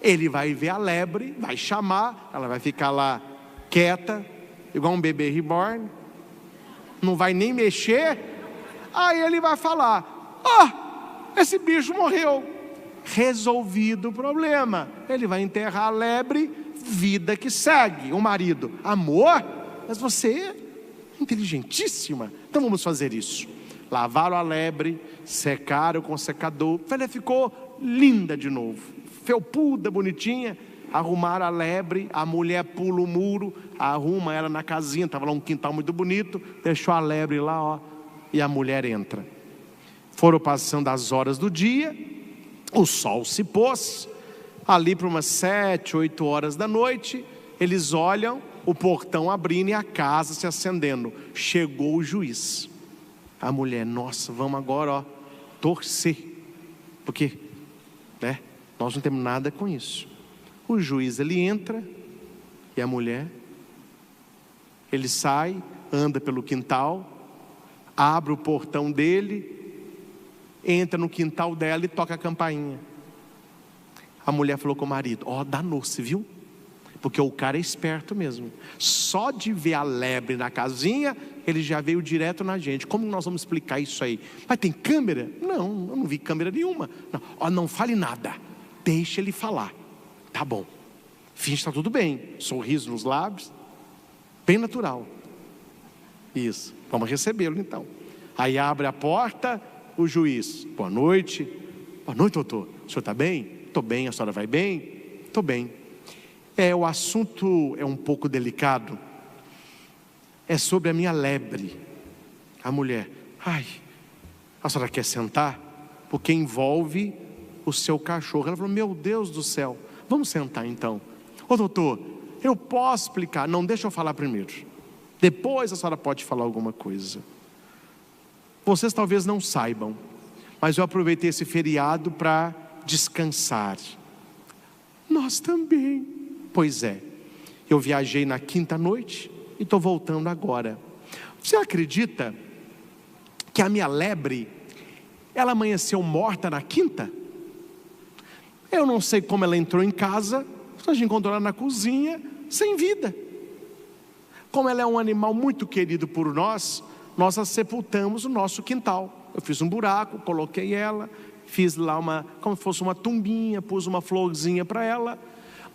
ele vai ver a lebre, vai chamar, ela vai ficar lá quieta, igual um bebê reborn, não vai nem mexer. Aí ele vai falar, esse bicho morreu, resolvido o problema, ele vai enterrar a lebre, vida que segue. O marido, amor, mas você é inteligentíssima, então vamos fazer isso. Lavaram a lebre, secaram com secador, ela ficou linda de novo, felpuda, bonitinha. Arrumaram a lebre, a mulher pula o muro, arruma ela na casinha, estava lá um quintal muito bonito, deixou a lebre lá, e a mulher entra. Foram passando as horas do dia, o sol se pôs, ali para umas 7, 8 horas da noite, eles olham, o portão abrindo e a casa se acendendo, chegou o juiz. A mulher, nossa, vamos agora torcer, porque nós não temos nada com isso. O juiz, ele entra, e a mulher, ele sai, anda pelo quintal, abre o portão dele, entra no quintal dela e toca a campainha. A mulher falou com o marido, danou-se, viu? Porque o cara é esperto mesmo, só de ver a lebre na casinha, ele já veio direto na gente. Como nós vamos explicar isso aí? Mas tem câmera? Não, eu não vi câmera nenhuma. Não fale nada, deixa ele falar. Tá bom, finge que está tudo bem, sorriso nos lábios, bem natural. Isso, vamos recebê-lo então. Aí abre a porta, o juiz, boa noite, doutor, o senhor está bem? Estou bem, a senhora vai bem? Estou bem. O assunto é um pouco delicado, é sobre a minha lebre. A mulher, a senhora quer sentar? Porque envolve o seu cachorro. Ela falou, meu Deus do céu, vamos sentar então. Doutor, eu posso explicar? Não, deixa eu falar primeiro, depois a senhora pode falar alguma coisa. Vocês talvez não saibam, mas eu aproveitei esse feriado para descansar. Nós também. Pois é, eu viajei na quinta noite e estou voltando agora. Você acredita que a minha lebre, ela amanheceu morta na quinta? Eu não sei como ela entrou em casa, a gente encontrou ela na cozinha, sem vida. Como ela é um animal muito querido por nós, nós a sepultamos no nosso quintal. Eu fiz um buraco, coloquei ela, fiz lá como se fosse uma tumbinha, pus uma florzinha para ela.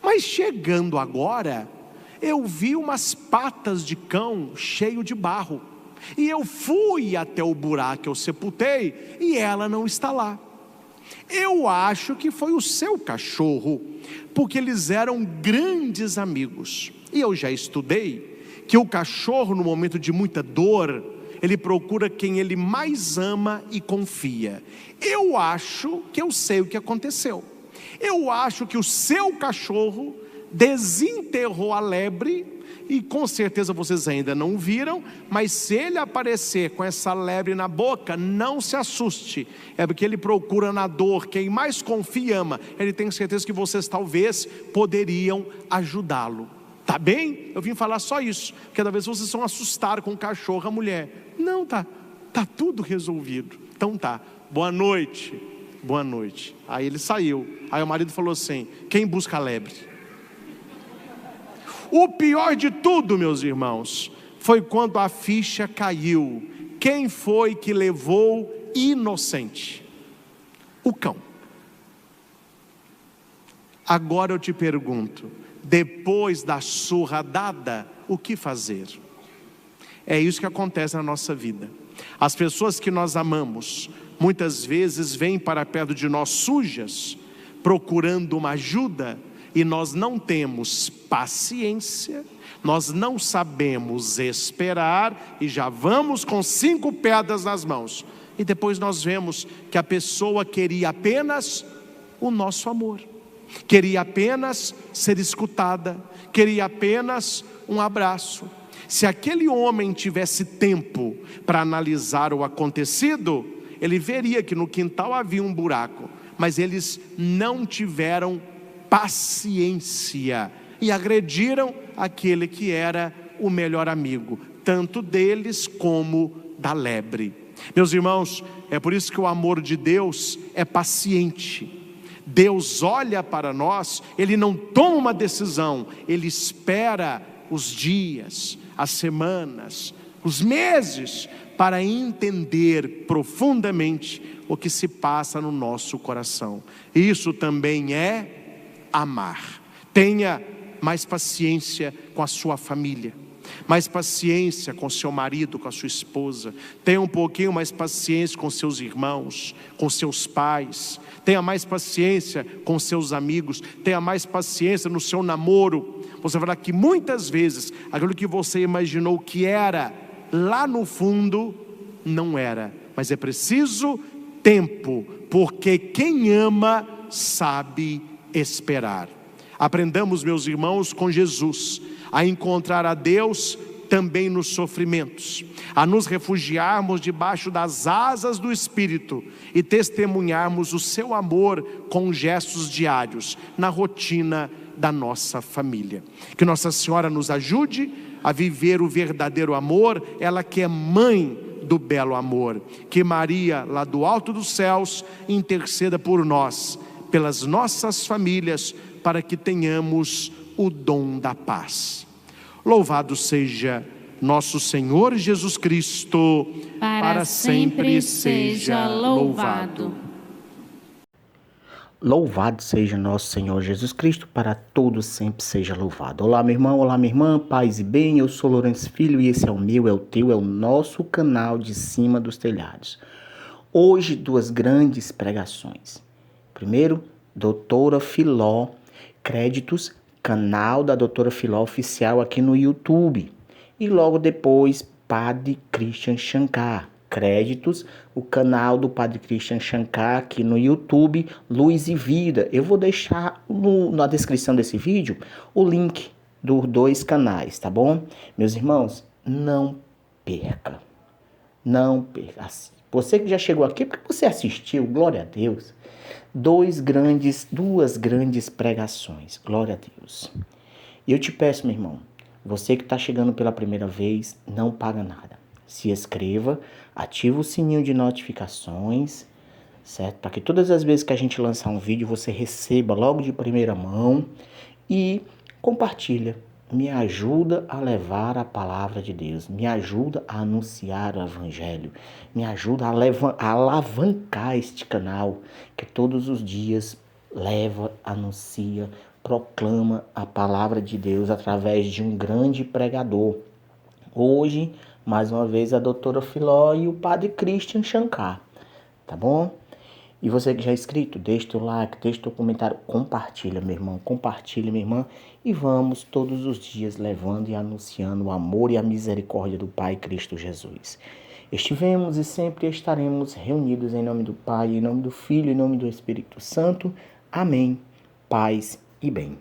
Mas chegando agora, eu vi umas patas de cão cheio de barro, e eu fui até o buraco que eu sepultei, e ela não está lá. Eu acho que foi o seu cachorro, porque eles eram grandes amigos, e eu já estudei que o cachorro, no momento de muita dor, ele procura quem ele mais ama e confia. Eu acho que eu sei o que aconteceu. Eu acho que o seu cachorro desenterrou a lebre, e com certeza vocês ainda não viram, mas se ele aparecer com essa lebre na boca, não se assuste, é porque ele procura na dor quem mais confia e ama. Ele tem certeza que vocês talvez poderiam ajudá-lo. Tá bem? Eu vim falar só isso, porque talvez vocês vão assustar com o cachorro, a mulher. Não, tá tudo resolvido. Então tá, boa noite. Boa noite. Aí ele saiu. Aí o marido falou assim: quem busca a lebre? O pior de tudo, meus irmãos, foi quando a ficha caiu. Quem foi que levou inocente? O cão. Agora eu te pergunto, depois da surra dada, o que fazer? É isso que acontece na nossa vida. As pessoas que nós amamos, muitas vezes vêm para perto de nós sujas, procurando uma ajuda, e nós não temos paciência, nós não sabemos esperar, e já vamos com 5 pedras nas mãos, e depois nós vemos que a pessoa queria apenas o nosso amor, queria apenas ser escutada, queria apenas um abraço. Se aquele homem tivesse tempo para analisar o acontecido, ele veria que no quintal havia um buraco, mas eles não tiveram paciência e agrediram aquele que era o melhor amigo, tanto deles como da lebre. Meus irmãos, é por isso que o amor de Deus é paciente. Deus olha para nós, Ele não toma uma decisão, Ele espera os dias, as semanas, os meses, para entender profundamente o que se passa no nosso coração. Isso também é amar. Tenha mais paciência com a sua família, mais paciência com seu marido, com a sua esposa. Tenha um pouquinho mais paciência com seus irmãos, com seus pais. Tenha mais paciência com seus amigos. Tenha mais paciência no seu namoro. Você verá que muitas vezes aquilo que você imaginou que era, lá no fundo, não era. Mas é preciso tempo, porque quem ama sabe esperar. Aprendamos, meus irmãos, com Jesus, a encontrar a Deus também nos sofrimentos, a nos refugiarmos debaixo das asas do Espírito e testemunharmos o seu amor com gestos diários, na rotina da nossa família. Que Nossa Senhora nos ajude a viver o verdadeiro amor, ela que é mãe do belo amor. Que Maria, lá do alto dos céus, interceda por nós, pelas nossas famílias, para que tenhamos o dom da paz. Louvado seja nosso Senhor Jesus Cristo, para sempre seja louvado. Louvado seja nosso Senhor Jesus Cristo, para todos sempre seja louvado. Olá, meu irmão, olá, minha irmã, paz e bem, eu sou Lourenço Filho e esse é o meu, é o teu, é o nosso canal de Cima dos Telhados. Hoje, 2 grandes pregações. Primeiro, Doutora Filó, créditos, canal da Doutora Filó oficial aqui no YouTube. E logo depois, Padre Christian Shankar, créditos, o canal do Padre Christian Shankar aqui no YouTube, Luz e Vida. Eu vou deixar na descrição desse vídeo o link dos 2 canais, tá bom? Meus irmãos, não perca. Não perca. Você que já chegou aqui, porque você assistiu, glória a Deus. 2 grandes pregações, glória a Deus. E eu te peço, meu irmão, você que está chegando pela primeira vez, não paga nada. Se inscreva, ativa o sininho de notificações, certo? Para que todas as vezes que a gente lançar um vídeo, você receba logo de primeira mão. E compartilha, me ajuda a levar a palavra de Deus, me ajuda a anunciar o Evangelho, me ajuda a alavancar este canal, que todos os dias leva, anuncia, proclama a palavra de Deus através de um grande pregador. Hoje, mais uma vez, a Doutora Filó e o Padre Christian Shankar, tá bom? E você que já é inscrito, deixa o teu like, deixa o teu comentário, compartilha, meu irmão, compartilha, minha irmã, e vamos todos os dias levando e anunciando o amor e a misericórdia do Pai Cristo Jesus. Estivemos e sempre estaremos reunidos em nome do Pai, em nome do Filho, em nome do Espírito Santo. Amém. Paz e bem.